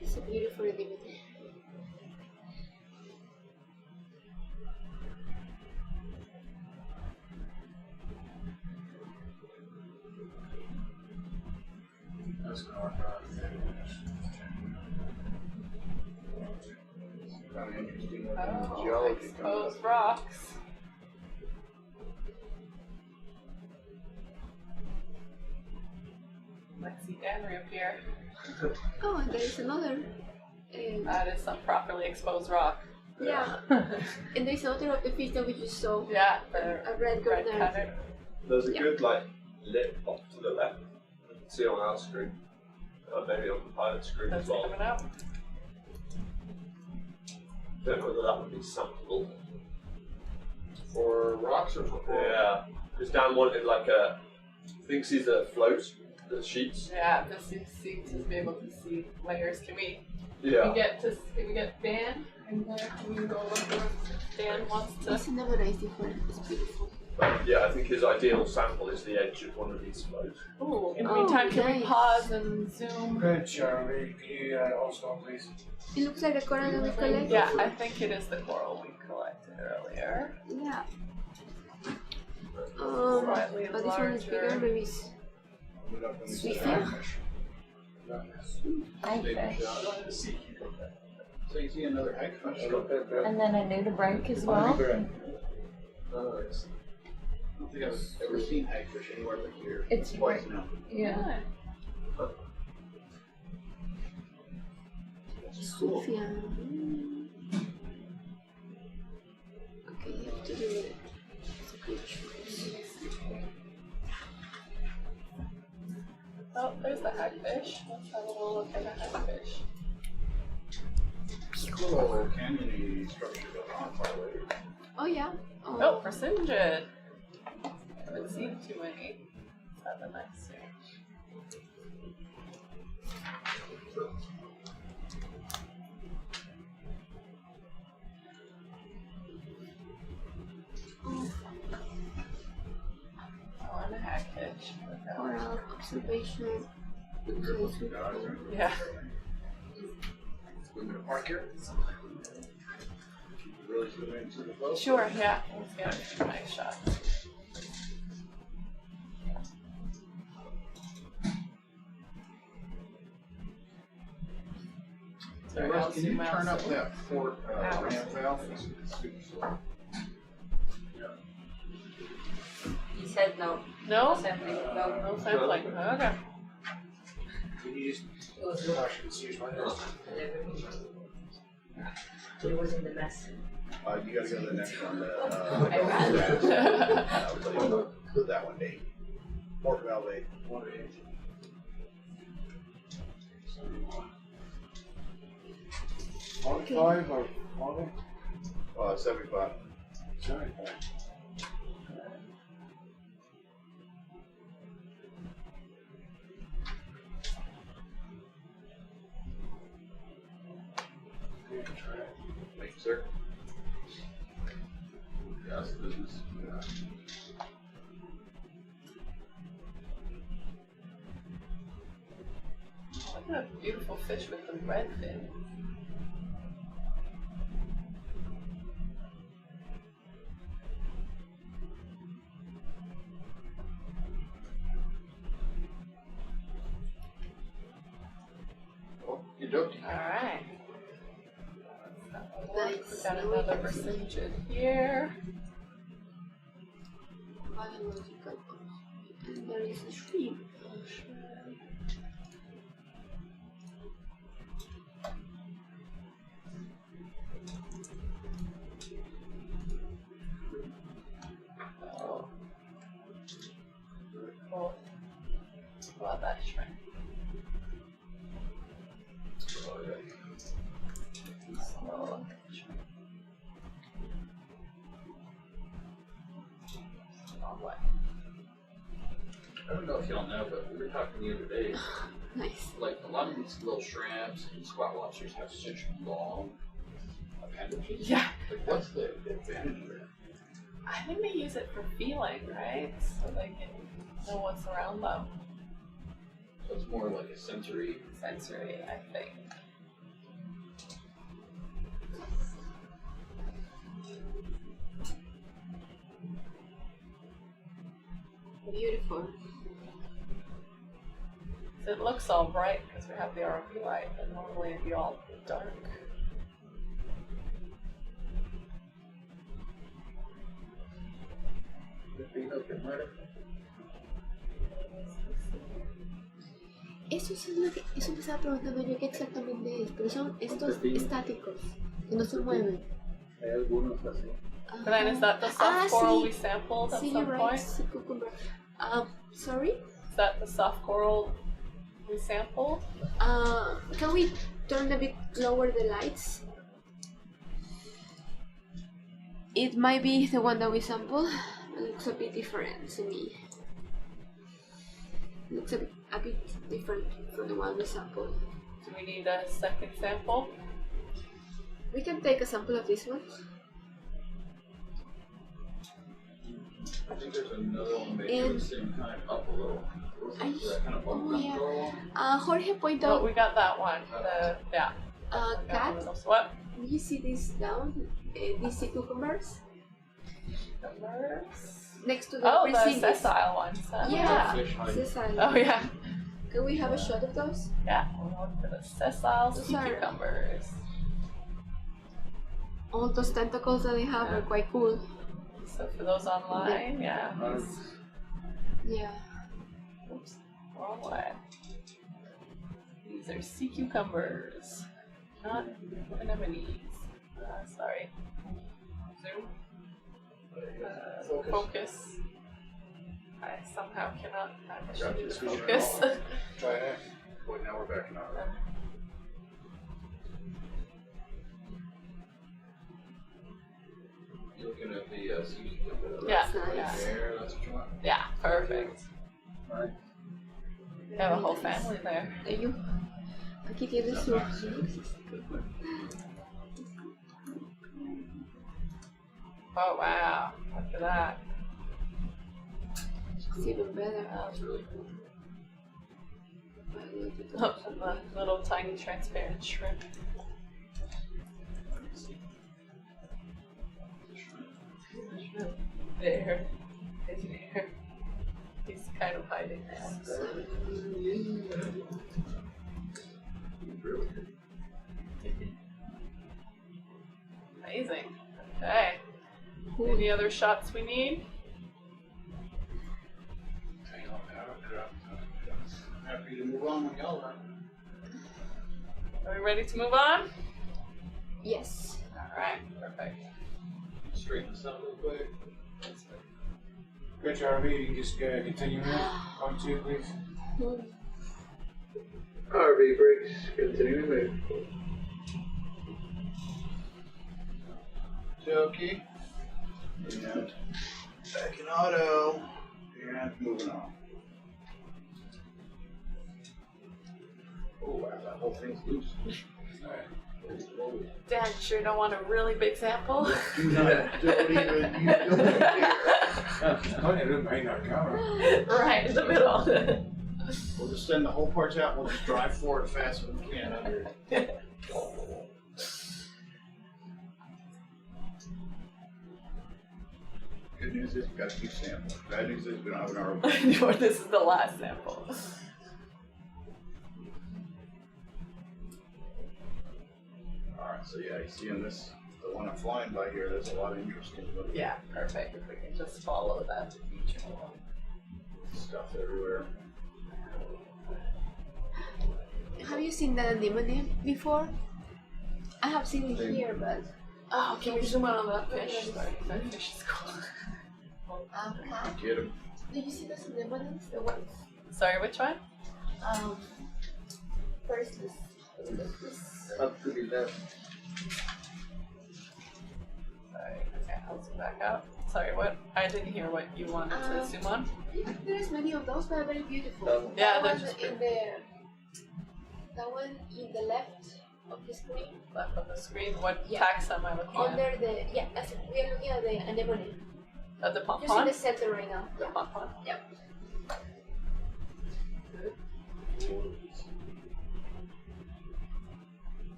It's a beautiful image. That's kind of interesting. Oh, Geology. exposed rocks. Might see Dan reappear. Oh, and there is another. That is some properly exposed rock. Yeah. And there's another of the fish that we just saw. Yeah, A red garnet. cutter. There's a good like lip off to the left. You can see on our screen. Maybe on the pilot screen That's as well. coming up. Don't know whether that would be sampleable. For rocks or for coral? Yeah. Just down one in like a thinks these are floats, the sheets. Yeah, just seem to be able to see layers. Can we Yeah. get Dan in there? Can we go look where Dan wants to? It's never nice different. It's beautiful. But yeah, I think his ideal sample is the edge of one of these floats. Ooh, in the meantime, can we nice. pause and zoom? Good, Charlie. Can you also please? It looks like the coral that we collected. Yeah, I think it is the coral we collected earlier. Yeah. Slightly But this one is bigger, larger. maybe it's Swifia. Hagfish. So you see another hagfish? And then a nudibranch as well. I don't think I've ever seen hagfish anywhere but here. It's white. No. Yeah. Swifia. Okay, you have to do it. It's a good choice. Oh, there's the hagfish. Let's have a little look at the hagfish. Little canyony structure going on far away. Oh yeah. Oh, Persingid. Haven't seen too many. Let's have a nice search. Oh, and a hagfish. Coral observation. Yeah. We're gonna park here. Really zoom into the boat. Sure, yeah. Let's get a nice shot. Sorry, I'll Can you zoom out turn up some. that port ramp valve? He said no. No? Sampling. No, no sampling. Okay. Can you just actually see my nose? It was in the mess. You gotta go to the next one. I ran. Include that one, Dave. Port valve 8. 1 25 or 20? 75. 75. Thank you, sir. Yes, business. Yeah. Look at that beautiful fish with the red fin. You dokie. Alright. Nice. We got another Persingid here. Biological. And there is a shrimp. Oh. Cool. Love that shrimp. Oh, yeah. Oh, long way. I don't know if y'all know, but we were talking the other day, Nice. like a lot of these little shrimps and squat lobsters have such long appendages. Yeah. Like, what's the advantage of that? I think they use it for feeling, right? So they can know what's around them. So it's more like a sensory. Sensory, I think. Beautiful. So it looks all bright because we have the ROV light, and normally it'd be all dark. eso es lo que, eso me estaba preguntando yo qué exactamente es, pero son estos estáticos, que no se mueven. Hay algunos así. But then is that the soft coral sí. we sampled at Sí, some you're point? right, sea cucumber. Sorry? Is that the soft coral we sampled? Can we turn a bit lower the lights? It might be the one that we sampled. It looks a bit different to me. It looks a bit different from the one we sampled. Do we need a second sample? We can take a sample of this one. I think there's another one maybe the same kind up a little. That kind of Oh yeah. Jorge pointed Oh, out. we got that one. The yeah. Cat. What? Do you see this down? These sea cucumbers next to the Oh, the precincts. sessile ones. Yeah. Fish Sessile. Oh yeah. Can we have a shot of those? Yeah. We'll look for the sessile Those sea are- cucumbers. All those tentacles that they have are quite cool. So for those online, yeah. Yeah. Oops. Wrong way. These are sea cucumbers, not anemones. Sorry. Zoom. Focus. I somehow cannot actually focus. Try that. Wait, now we're backing out. Right? You're looking at the sea cucumber. Yeah. Nice. Yeah. There, that's what you want. Yeah. Perfect. Right. You have a whole family there. Thank you. Aquí tienes su. Oh wow! Look at that. It's even better. That's really cool. Look at the little tiny transparent shrimp. There. There. He's kind of hiding now. Really good. Amazing. Okay. Any other shots we need? Hang on now. Happy to move on when y'all are. Are we ready to move on? Yes. Alright, perfect. Straighten this out real quick. Rich RV, you can just continue in. Point two, please. RV breaks, continuing move. Jokey. And back in auto. And moving on. Oh wow, that whole thing's loose. Dad, sure don't want a really big sample? Do not, don't even, you don't dare. It may not count. Right in the middle. We'll just send the whole parts out. We'll just drive forward as fast as we can under it. Good news is we got to keep sampling. Bad news is we don't have an RV. Or this is the last sample. Alright, so yeah, you see in this, the one I'm flying by here, there's a lot of interesting little Yeah, perfect. If we can just follow that feature. stuff everywhere. Have you seen that anemone before? I have seen it here, but. Oh, can we zoom out on that fish? Sorry, that fish is cool. Get him. Did you see those anemones? The ones. Sorry, which one? First this. Up to the left. Sorry, okay, I'll zoom back out. Sorry, what? I didn't hear what you wanted to zoom on. There's many of those, but very beautiful. Yeah, that they're one just in the. That one in the left of the screen. Left of the screen. What Yeah. tax am I looking at? Under the that's it. We are looking at the anemone. At the Just in pompon? the center right now. The pompon? Yep.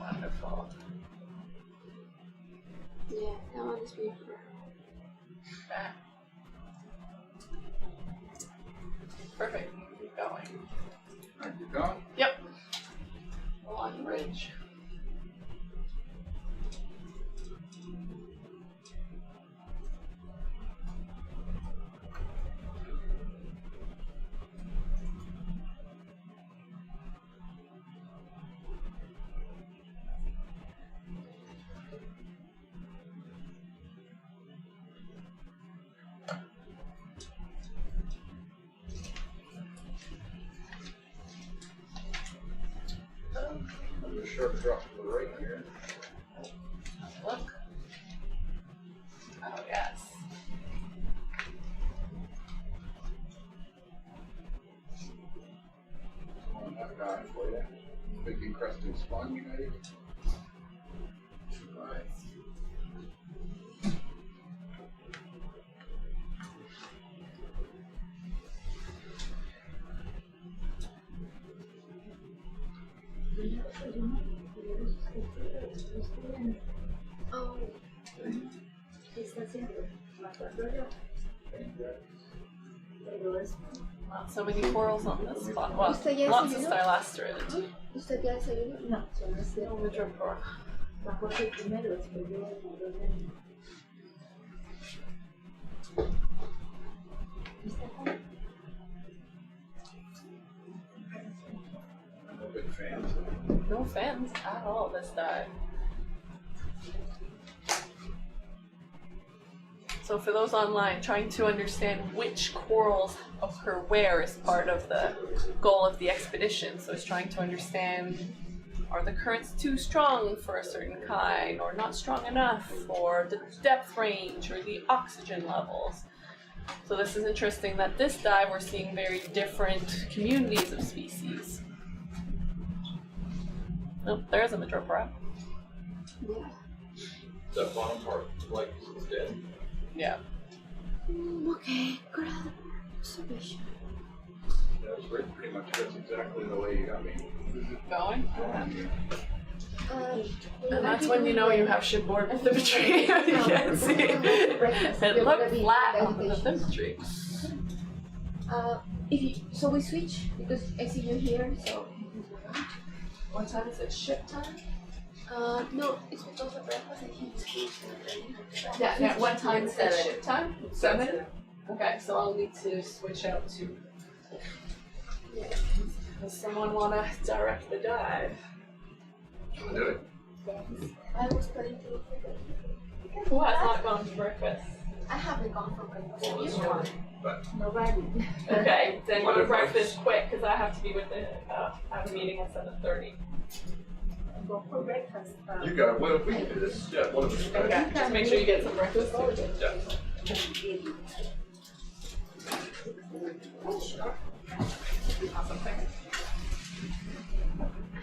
Wonderful. Yeah, that one is beautiful. Okay. Perfect. Keep going. Alright, keep going. bridge. I'm sure to drop to the right here. Look. Oh, yes. On that guy for you. Big encrusted sponge, maybe. Right. Oh, Wow, so many corals on this spot. Well, ¿Usted ya lots of desayunó? stylasterid. ¿Usted ya desayunó? No, solo es No madrepora. bajó el primero, después yo No big fans. No fans at all this dive. So for those online, trying to understand which corals occur where is part of the goal of the expedition. So it's trying to understand, are the currents too strong for a certain kind, or not strong enough, or the depth range, or the oxygen levels. So this is interesting that this dive we're seeing very different communities of species. Oh, there's a madrepora. That bottom part, like, is dead. Yeah. Okay, good observation. That's pretty much that's exactly the way you got me. Going? Um, And that's when you know you have shipboard bathymetry. You can't see. It looked flat on the bathymetry. If you, so we switch because I see you here, so. What time is it? Ship time? No, it's because of breakfast and he's Yeah, what time is it? Ship time? 7? Okay, so I'll need to switch out to. Does someone want to direct the dive? Wanna do it? I was planning to. Who has not gone to breakfast? I haven't gone for breakfast. nobody. Okay, then go to breakfast quick because I have to be with the. I have a meeting at 7:30. Go for breakfast. You go. Well, we can do this. Yeah, one of us. Go. Okay, just make sure you get some breakfast. Yeah. Awesome, thanks.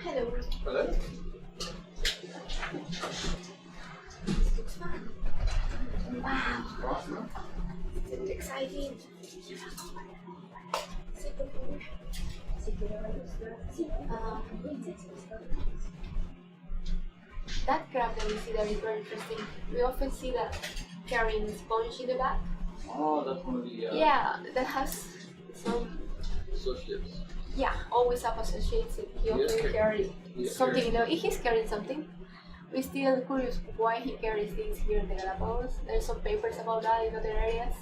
Hello. Hello. Looks fun. Wow. Exciting. That crab that we see there is very interesting. We often see that carrying sponge in the back. Oh, that's one of the Yeah, that has some. associates. Yeah, always have associates. He often carries something. He's carrying something. We're still curious why he carries things here in the Galapagos. There's some papers about that in other areas.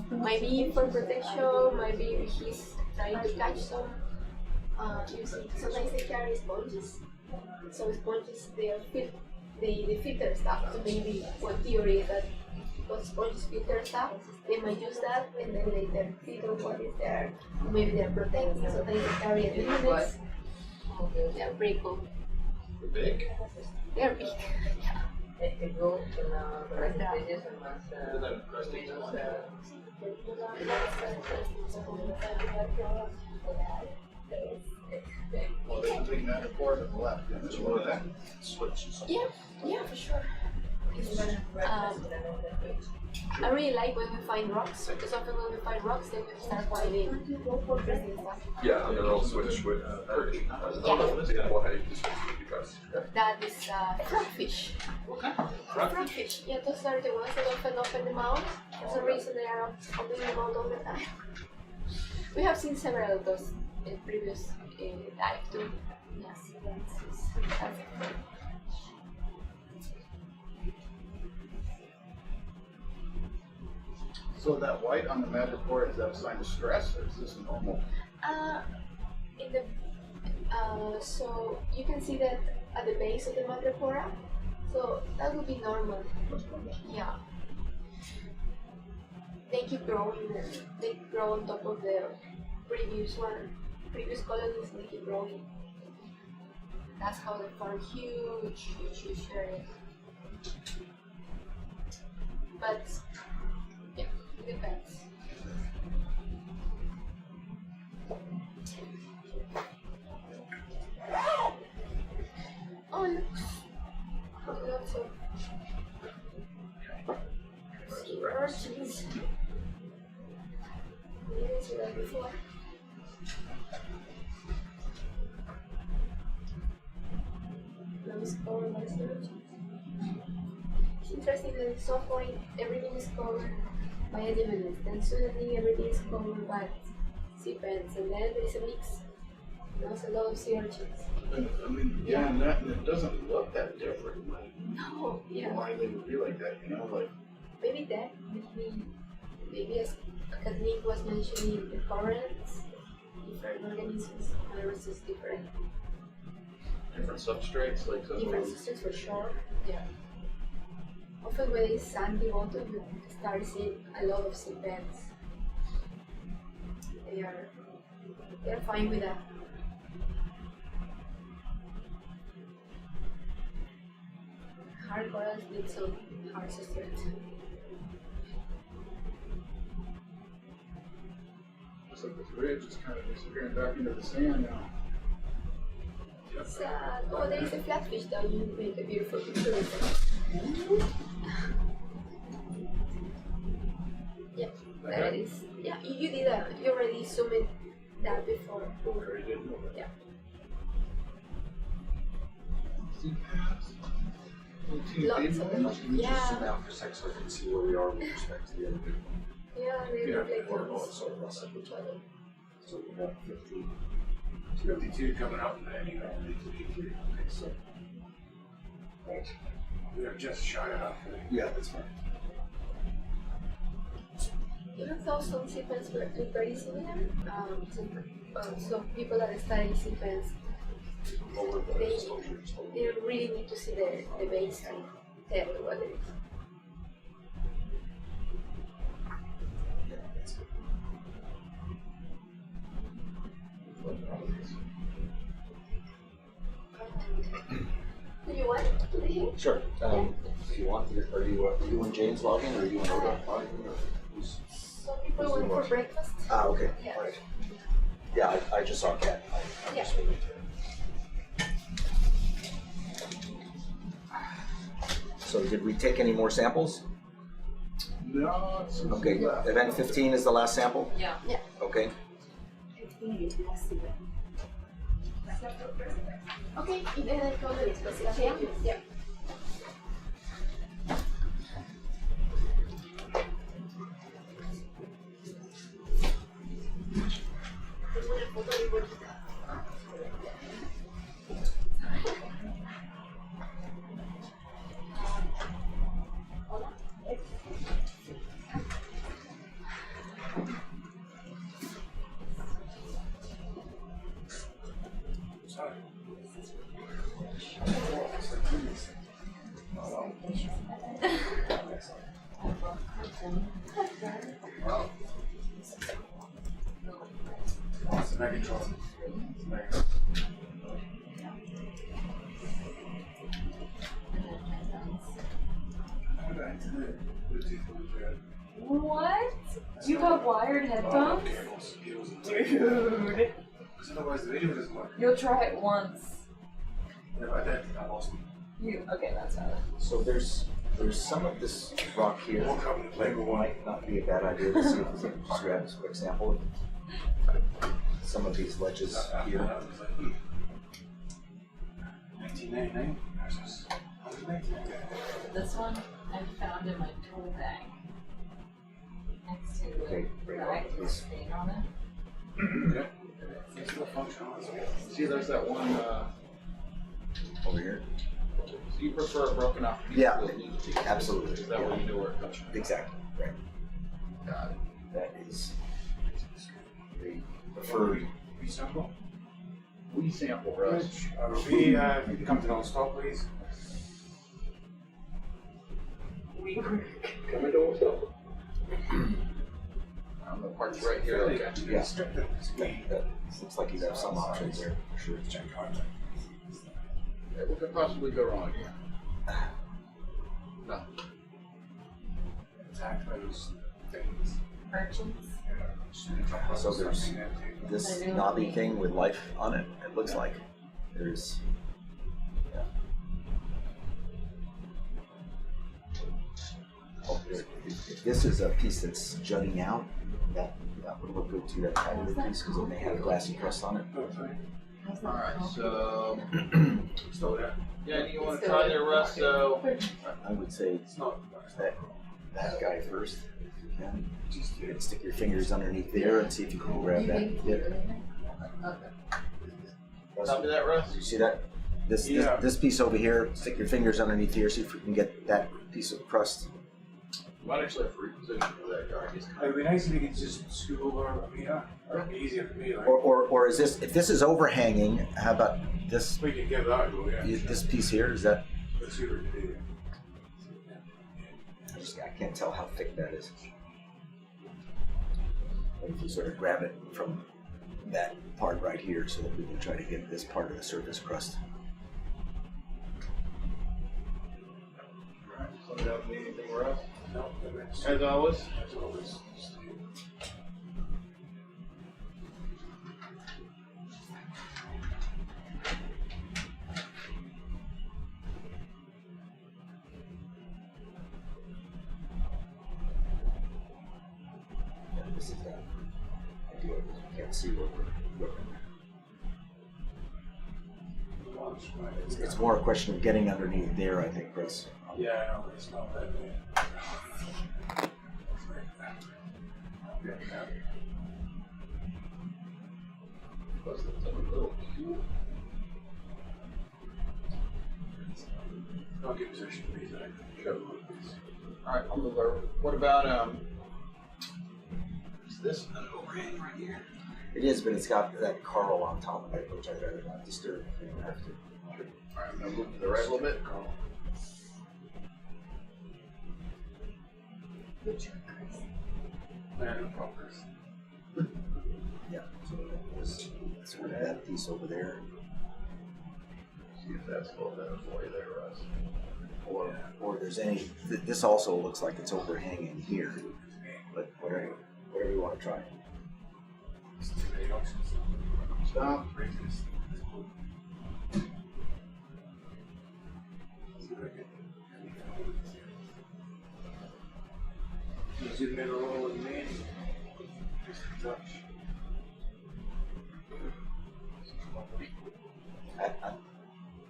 Maybe for protection, maybe he's trying to catch some. Sometimes they carry sponges. So sponges, they filter stuff. So maybe one theory is that because sponges filter stuff, they might use that and then later filter what is there. Maybe they're protecting, so they can carry it in minutes. They're pretty cool. They're big. They're big. Yeah. Isn't that interesting? Well, they can bring that forward and left, and it's one of them. Switch. Yeah, for sure. I really like when we find rocks, because often when we find rocks, then we start finding interesting stuff. Yeah, and then I'll switch with Eric. Yeah. What you switch with you guys? That is frogfish. Okay. Frogfish. Yeah, those are the ones that often open the mouth. For some reason, they are opening the mouth all the time. We have seen several of those in previous dive too. Yes, that's So that white on the madrepore, is that a sign of stress or is this normal? in the so you can see that at the base of the madrepora. So that would be normal. Yeah. They keep growing. They grow on top of the previous colonies. And they keep growing. That's how they form huge areas. But yeah, it depends. Oh, look. Lots of sea urchins. We didn't see that before. Now it's covered by sea urchins. It's interesting that at some point everything is covered by anemones, then suddenly everything is covered by sea pens, and then there is a mix. There's a lot of sea urchins. I mean, yeah, and it doesn't look that different. Like, No, yeah. why they would be like that, you know? Like, Maybe that, maybe as Kathleen was mentioning, the currents, different organisms, whenever it's just different. different substrates, like some Different systems for sure, yeah. Often when it's sandy water, you start seeing a lot of sea beds. They're fine with that. Hard corals need some hard substrates. looks like this ridge is kind of disappearing back into the sand now. Oh, there is a flatfish down. You make a beautiful picture of it. Yeah, there it is. Yeah, you did that. You already zoomed that before. Yeah. Lots of them. Can we just zoom Yeah. out for a second so I can see where we are with respect to the other big one? Yeah, they look like Or no, those. sorry, that's like which other? So we got 50. 52 coming up, and then you got 53. Okay, so. Right. We are just shy of half. Yeah, that's fine. Even though some sequence were very similar, some people that study sequence, Lower the they exposure. they really need to see the base and tell what it is. Yeah, that's good. Do you want to the hint? Sure. If you want, are you doing James logging or are you doing Oda logging? Or who's? Some people went for breakfast. Ah, okay. Yeah. All right. Yeah, I just saw Cat. I'm Yeah. just waiting to. So did we take any more samples? No, it's Okay. Event 15 is the last sample? Yeah. Yeah. Okay. Okay, then I call it changes. Yeah. It's a Megatron. What? You have wired headphones? Dude. Because otherwise the video doesn't work. You'll try it once. If I did, I lost them. Okay, that's how. So there's some of this rock here. We'll come to play with one. Might not be a bad idea to see if we can just grab this quick sample. Some of these ledges here. 1999 versus 1999. This one I found in my tool bag. Next to Okay, the active stain on it. Okay. It's still functional. See, there's that one. Over here. So you prefer a broken off piece? Yeah, to a loose piece? absolutely. Is that where you know where it comes from? Exactly. Right. Got it. That is the preferred. We sample. We sample, Russ. We come to non-stop, please. Come into one stop. The part's right here. Okay. Yeah. That looks like you have some options there. Sure. Check contact. What could possibly go wrong here? No. Attacked by those things. Urchins. So there's this knobby thing with life on it. It looks like there's. Yeah. Oh, if this is a piece that's jutting out, that would look good too. That kind of piece because it may have glassy crust on it. Alright, so. Still there. Yeah, you want to try there, Russ? So. I would say It's not. that guy first. If you can. Just stick your fingers underneath there and see if you can grab that bit. Copy that, Russ? You see that? This piece over here, stick your fingers underneath here, see if you can get that piece of crust. Might actually have to reposition for that guy. It'd be nice if you could just scoot over a meter. That'd be easier for me. Like, Or is this, if this is overhanging, how about this? we can give that a go, yeah. This piece here, is that? Let's see what we can do. I can't tell how thick that is. If you sort of grab it from that part right here so that we can try to get this part of the surface crust. Alright, so that would need anything, Russ? No, As always. As always. This is that idea because we can't see what we're looking at. It's more a question of getting underneath there, I think, Chris. Yeah, I know, but it's not that bad. I'll give position to these. Alright, I'll move over. What about, is this an overhang right here? It is, but it's got that coral on top of it, which I'd rather not disturb. You don't have to. Alright, I'm going to move to the right a little bit. No problem. Yeah, so let's put that piece over there. See if that's a little better for you there, Russ. Or there's any, this also looks like it's overhanging here, but whatever you want to try. Stop. Zoom in a little with me. Just a touch.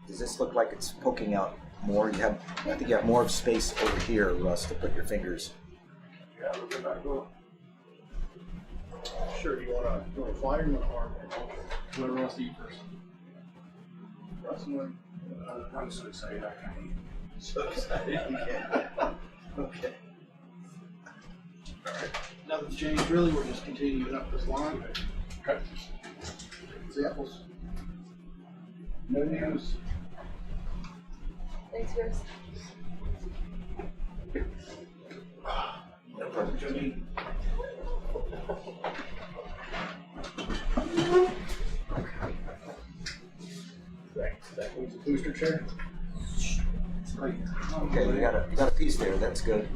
Does this look like it's poking out more? I think you have more space over here, Russ, to put your fingers. Yeah, a little bit back over. Sure, do you want to fly or you want to arm? Let Russ eat first. Russ, I'm so excited I can't eat. So excited. Yeah. Okay. Alright. Nothing's changed really, we're just continuing up this line. Okay. Examples. No news. Thanks, Chris. No problem, Jimmy. That was the booster chair. Okay, you got a piece there. That's good.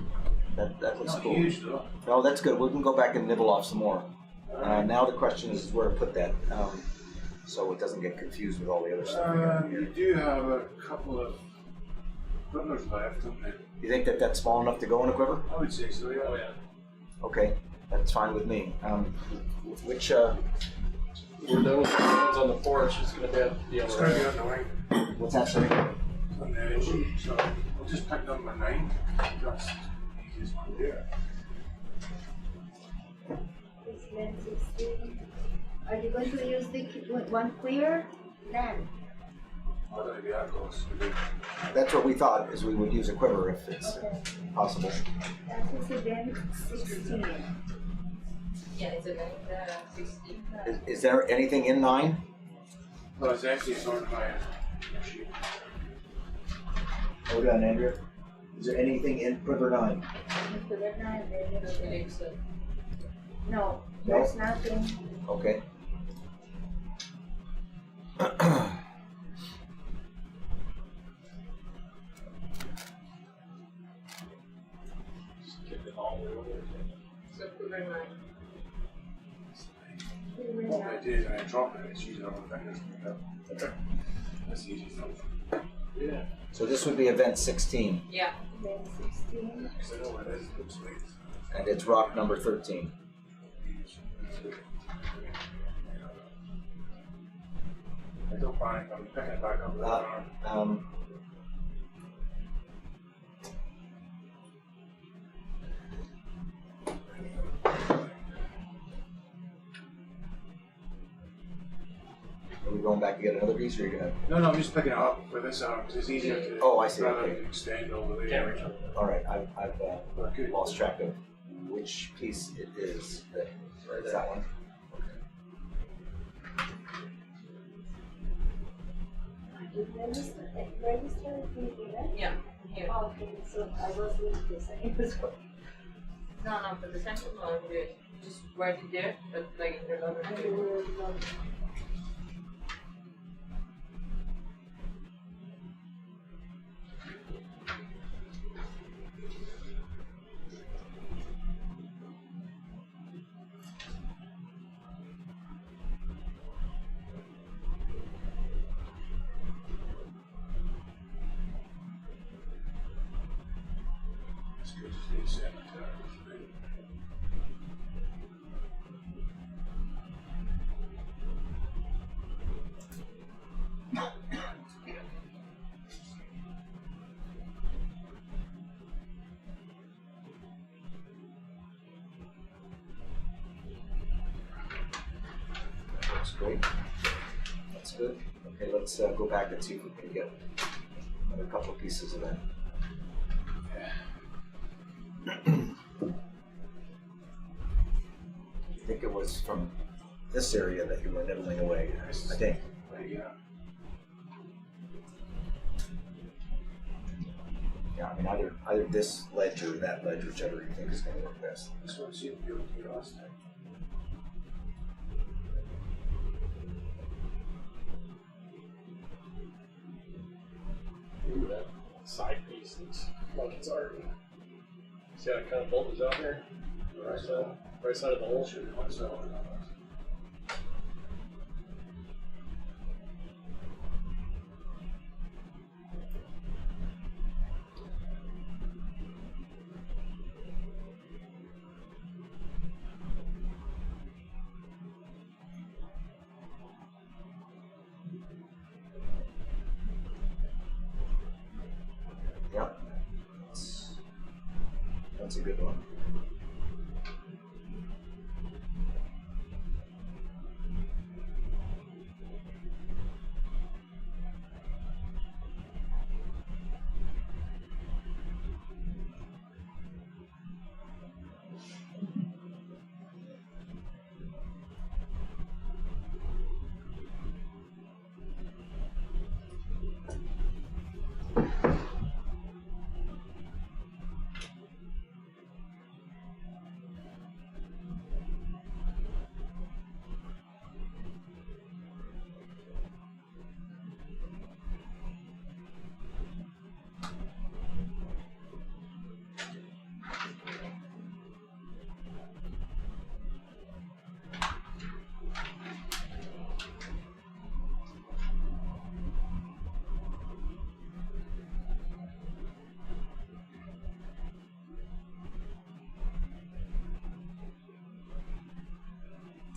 That looks cool. Huge though. No, that's good. We can go back and nibble off some more. Now the question is where to put that, so it doesn't get confused with all the other stuff. You do have a couple of quivers left, don't you? You think that that's small enough to go in a quiver? I would say so, yeah. Oh, yeah. Okay, that's fine with me. Which We're done with the ones on the porch. It's going to be It's going to be on the wing. what's that saying? On the edge. So we'll just pick number 9. That's the easiest one to do. This lens is still. Are you going going to use the one clear then. Not gonna be that close. That's what we thought, is we would use a quiver if it's possible. That is event 16. Yeah, it's event 16. Is there anything in 9? No, it's actually sorted by sheet. Hold on, Andrea. Is there anything in quiver 9? No, there's nothing. Okay. Just kick it all the way over. So quiver 9. What I did is when I drop it, it's using all the fingers to pick up. Okay. That's the easiest thing. Yeah. So this would be event 16, Yeah. Event 16. Because I know where it is, it looks like it's. and it's rock number 13. Don't panic, I'm picking it back up with the arm. Are we going back to get another piece, or are you gonna? No, I'm just picking it up with this arm because it's easier to. Oh, I see, rather okay. than extend over the Can't reach up. All right, I've Okay. lost track of which piece it is. Is that one? Register fee here. Yeah. Here. Okay, so I was with this. It was No, for the central one, we're just right there, but like there's other two. It's good to see cemetery. That's great. That's good. Okay, let's go back and see if we can get another couple pieces of that. I think it was from this area that you were nibbling away, I think. Yeah. Yeah, I mean, either this ledge or that ledge, whichever you think is going to work best. This one seemed to be okay last time. Ooh, that side piece looks like it's already. See how it kind of bulges out there? Right side of the hole. Yeah. That's a good one.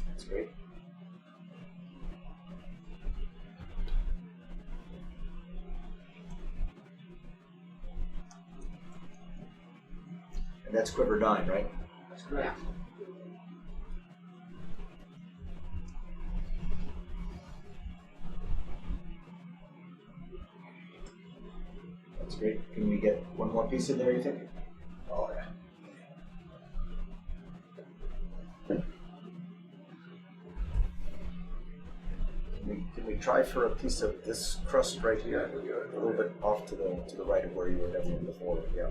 That's great. And that's quiver 9, right? That's correct. That's great. Can we get one more piece in there, you think? Oh, yeah. Can we try for a piece of this crust right here? A little bit off to the right of where you were definitely before. Yeah.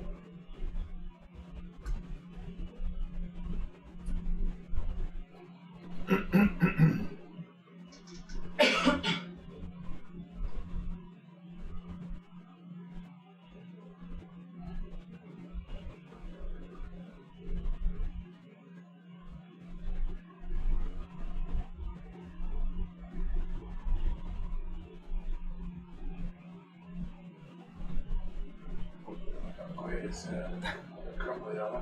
It's crumbly on it.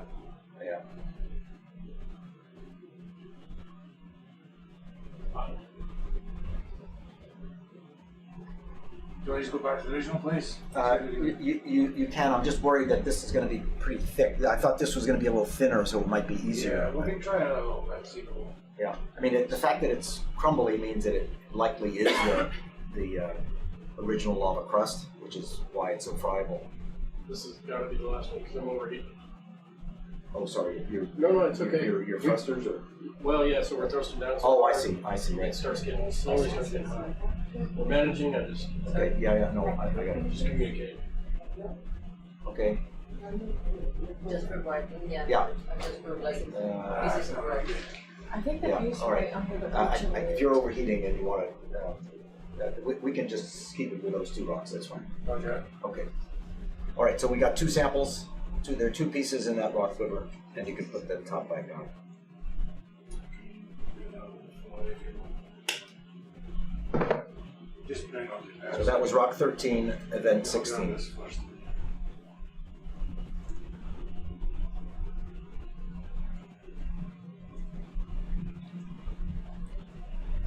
Yeah. Do I just go back to the original place? You can. I'm just worried that this is going to be pretty thick. I thought this was going to be a little thinner, so it might be easier. Yeah, we can try it a little bit. See if we'll... Yeah. I mean, the fact that it's crumbly means that it likely is the original lava crust, which is why it's so friable. This has got to be the last one because I'm overheating. Oh, sorry. No, it's okay. Your thrusters, or? Well, yeah. So we're thrusting down. Oh, I see. Right. It starts getting slowly starts getting high. We're managing. I just okay. Yeah. No, I got it. Just communicate. Okay. Just for writing, yeah. Yeah. Just for like, this is correct. I think the Yeah, view's all right. right under the If you're overheating and you want to, we can just keep it with those two rocks. That's fine. Okay. Okay. All right. So we got two samples. There are two pieces in that rock quiver, and you can put the top back on. Just bring on the So that was rock 13, event 16.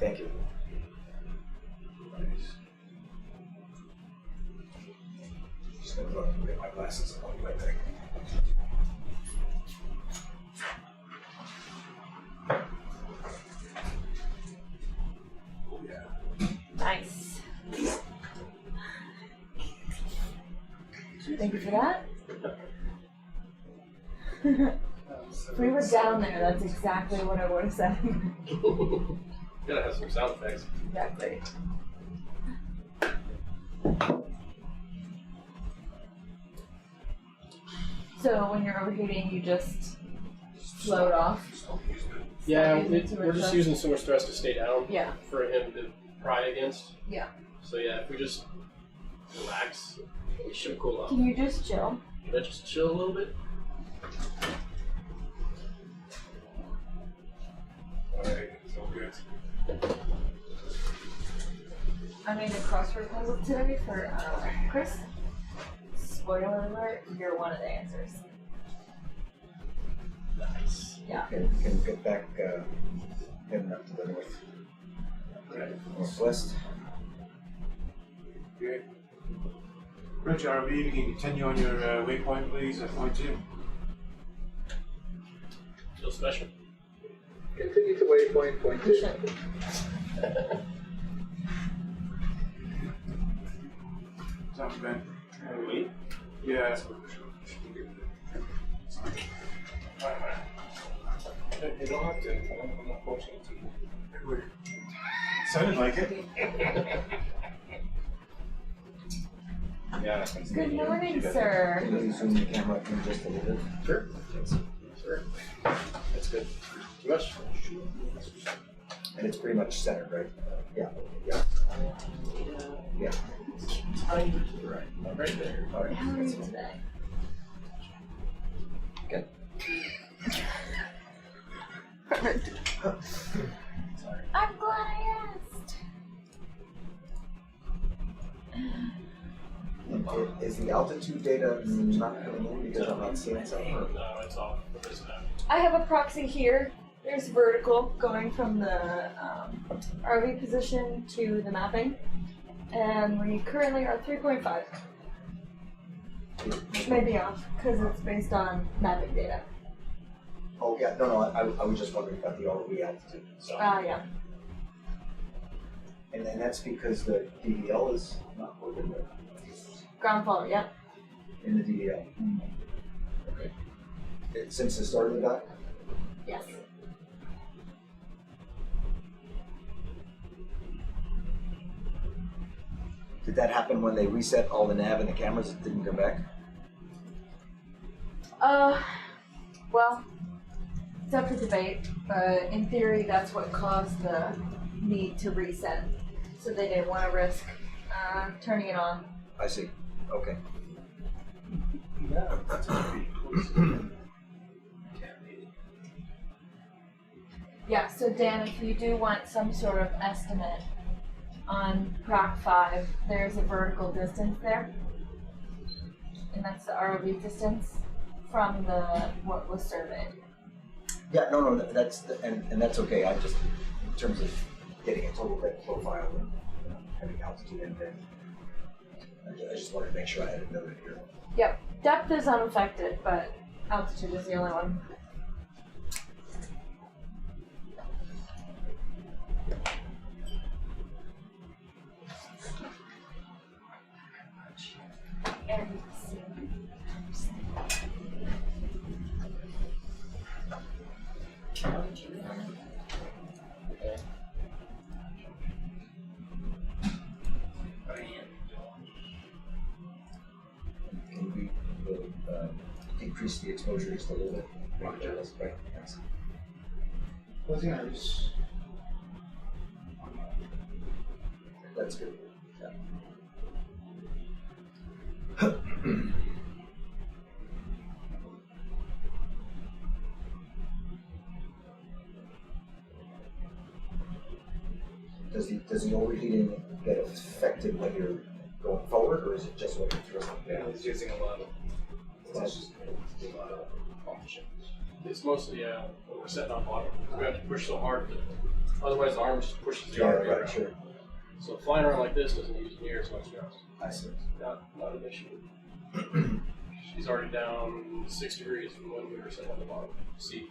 Thank you. Just gonna go and get my glasses on right there. Nice. Thank you for that. If we were down there, that's exactly what I would have said. Gotta have some sound effects. Exactly. So when you're overheating, you just float off. Yeah, Slide into we're a just crust. using so much stress to stay down. Yeah. For him to pry against. Yeah. So yeah, if we just relax, we should cool off. Can you just chill? Can I just chill a little bit? Alright, it's all good. I made a crossword puzzle today for Chris. Spoiler alert, you're one of the answers. Nice. Yeah. Can get back heading up to the northwest. Good. Rich, RV, you can continue on your waypoint, please, at point 2. Feel special. Continue to waypoint, point 2. Sounds good. Wait. Yeah, that's what You don't have to. I'm not forcing you to. sounded like it. Yeah. Good morning, sir. Can you zoom the camera in just a little bit? Sure. Sure. That's good. Too much? And it's pretty much centered, right? Yeah. Yeah. Yeah. Tiny bit to the right. Right there. All right. How are you today? Good. Perfect. I'm glad I asked. Is the altitude data not coming in because I'm not seeing something? No, it's off. What is that? I have a proxy here. There's vertical going from the RV position to the mapping. And we currently are 3.5. Which may be off because it's based on mapping data. Oh, yeah. No, I was just wondering about the ROV altitude. So. Yeah. And then that's because the DVL is not working there. Ground fault, yeah. in the DDL. Okay. Since the start of the dock? Yes. Did that happen when they reset all the nav and the cameras didn't come back? Well, it's up for debate, but in theory, that's what caused the need to reset. So they didn't want to risk turning it on. I see. Okay. Yeah, that's pretty close. Yeah, so Dan, if you do want some sort of estimate on Proc 5, there's a vertical distance there. And that's the ROV distance from what was surveyed. Yeah, no, that's and that's okay. I just, in terms of getting a total depth profile and having altitude and then I just wanted to make sure I had it noted here. Yep, depth is unaffected, but altitude is the only one. And Can we decrease the exposure just a little bit? Right. Thanks. That's good. Yeah. Does the overheating get affected when you're going forward, or is it just when you're thrusting Yeah, down? it's using a lot of function. It's mostly when we're setting on bottom. We have to push so hard that otherwise the arm just pushes the Yeah, ROV right, around. sure. So flying around like this doesn't use near as much thrust. I see. Not an issue. She's already down 6 degrees from when we were setting on the bottom. See.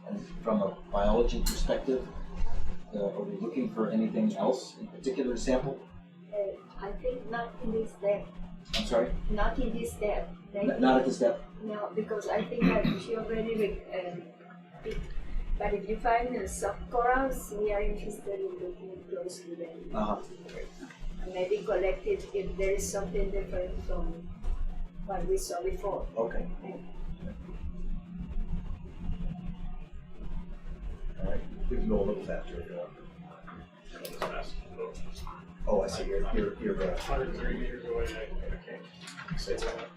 And from a biology perspective, are we looking for anything else in particular to sample? I think not in this depth. I'm sorry? Not in this depth. Not at this depth? No, because I think that she already but if you find soft corals, we are interested in looking close to them. Okay. And maybe collect it if there is something different from what we saw before. Okay. All right. We can go a little faster if you want. Oh, I see. You're 130 meters away. I can't say that.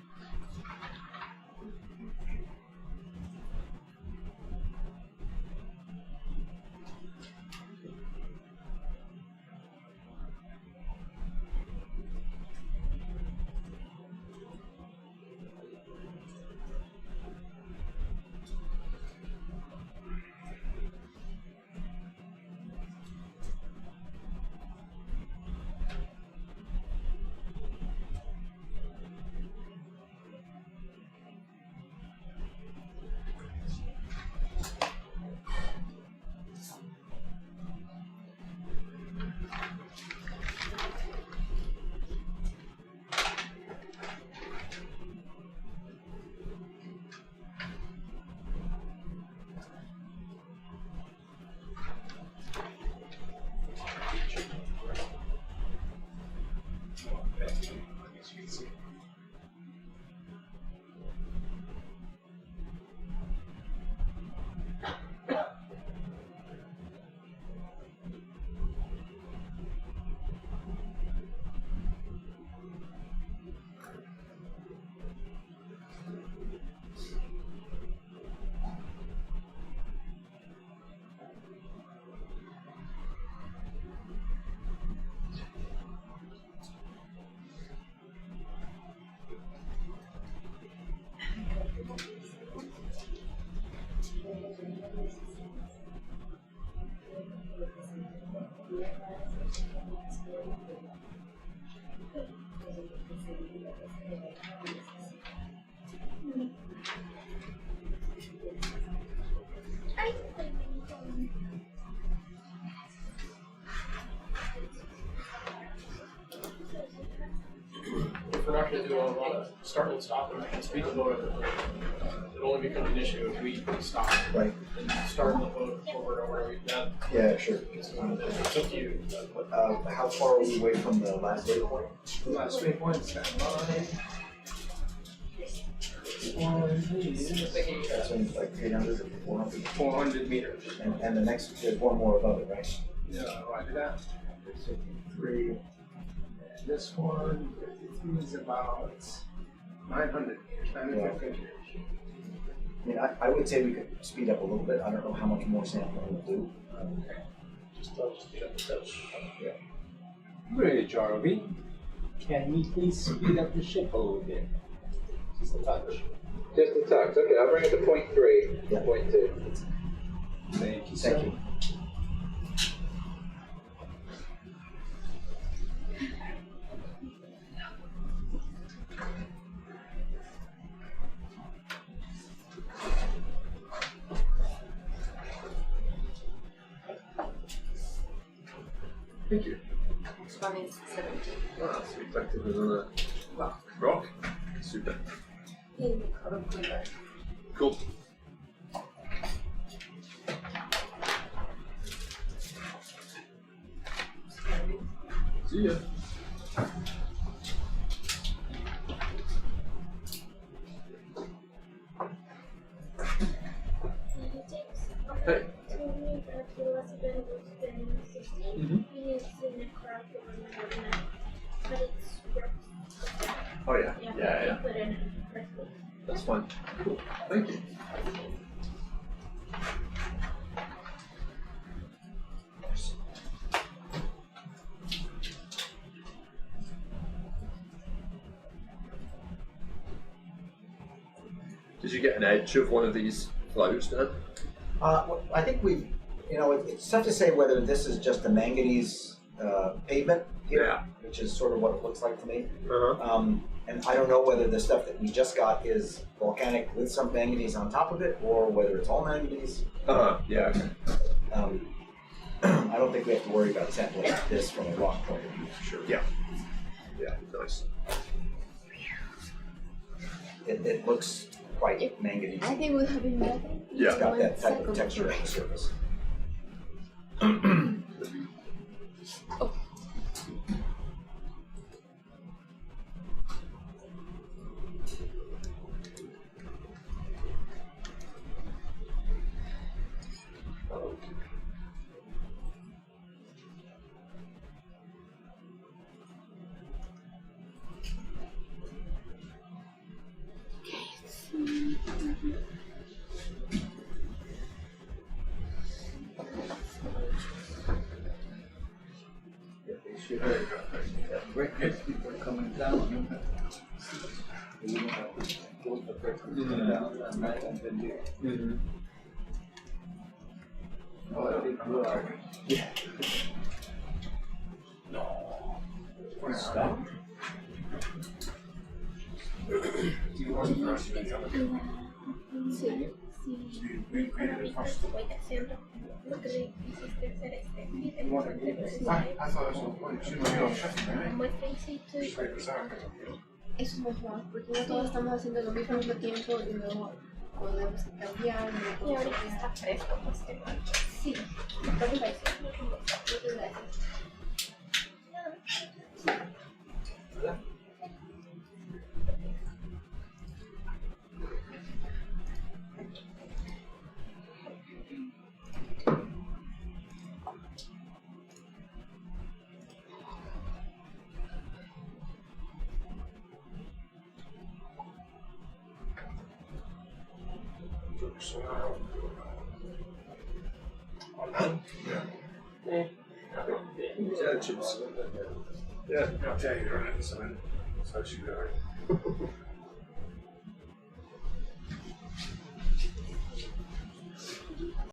trying to do a lot of start and stop and speed the boat up. It'll only become an issue if we stop. Right. And start the boat over and over. That Yeah, sure. it's up to you. How far are we away from the last waypoint? Last waypoint, stand by. That's only like 300 or 400. 400 meters. And the next, there's one more above it, right? Yeah, roger that. 53. And this one, 53 is about 900 meters, 950 meters. I mean, I would say we could speed up a little bit. I don't know how much more sampling we'll do. Just speed up the touch. Yeah. Great, Jarvie. Can we please speed up the ship a little bit? Just a touch. Just a touch. Okay, I'll bring it to 0.3. Yeah. 0.2. Thank you, sir. Thank you. Thank you. This one is 70. Wow, that's reflective of the rock. Super. Cool. See ya. Hey. Oh yeah. Yeah. That's fine. Cool. Thank you. Did you get an edge of one of these flows, Dan? Well, I think it's tough to say whether this is just a manganese pavement here, which is sort of what it looks like to me. And I don't know whether the stuff that we just got is volcanic with some manganese on top of it, or whether it's all manganese. Yeah, okay. I don't think we have to worry about sampling this from a rock point of view. Sure. Yeah. Yeah, nice. It looks quite manganese. I think we have been better. Yeah. It's got that type of texture on the surface. Great people coming down. You have to hold the person down and right and then you. Oh, I think you are. Yeah. No. Stop. Do you want to first? Sí. I thought it was a point. She was going Eso es mejor, porque no todos estamos haciendo lo mismo al mismo tiempo y luego podemos cambiar. Y ahorita está fresco, pues que sí. Muchas gracias. Yeah, chips. Yeah. I'll tell you, right? So she got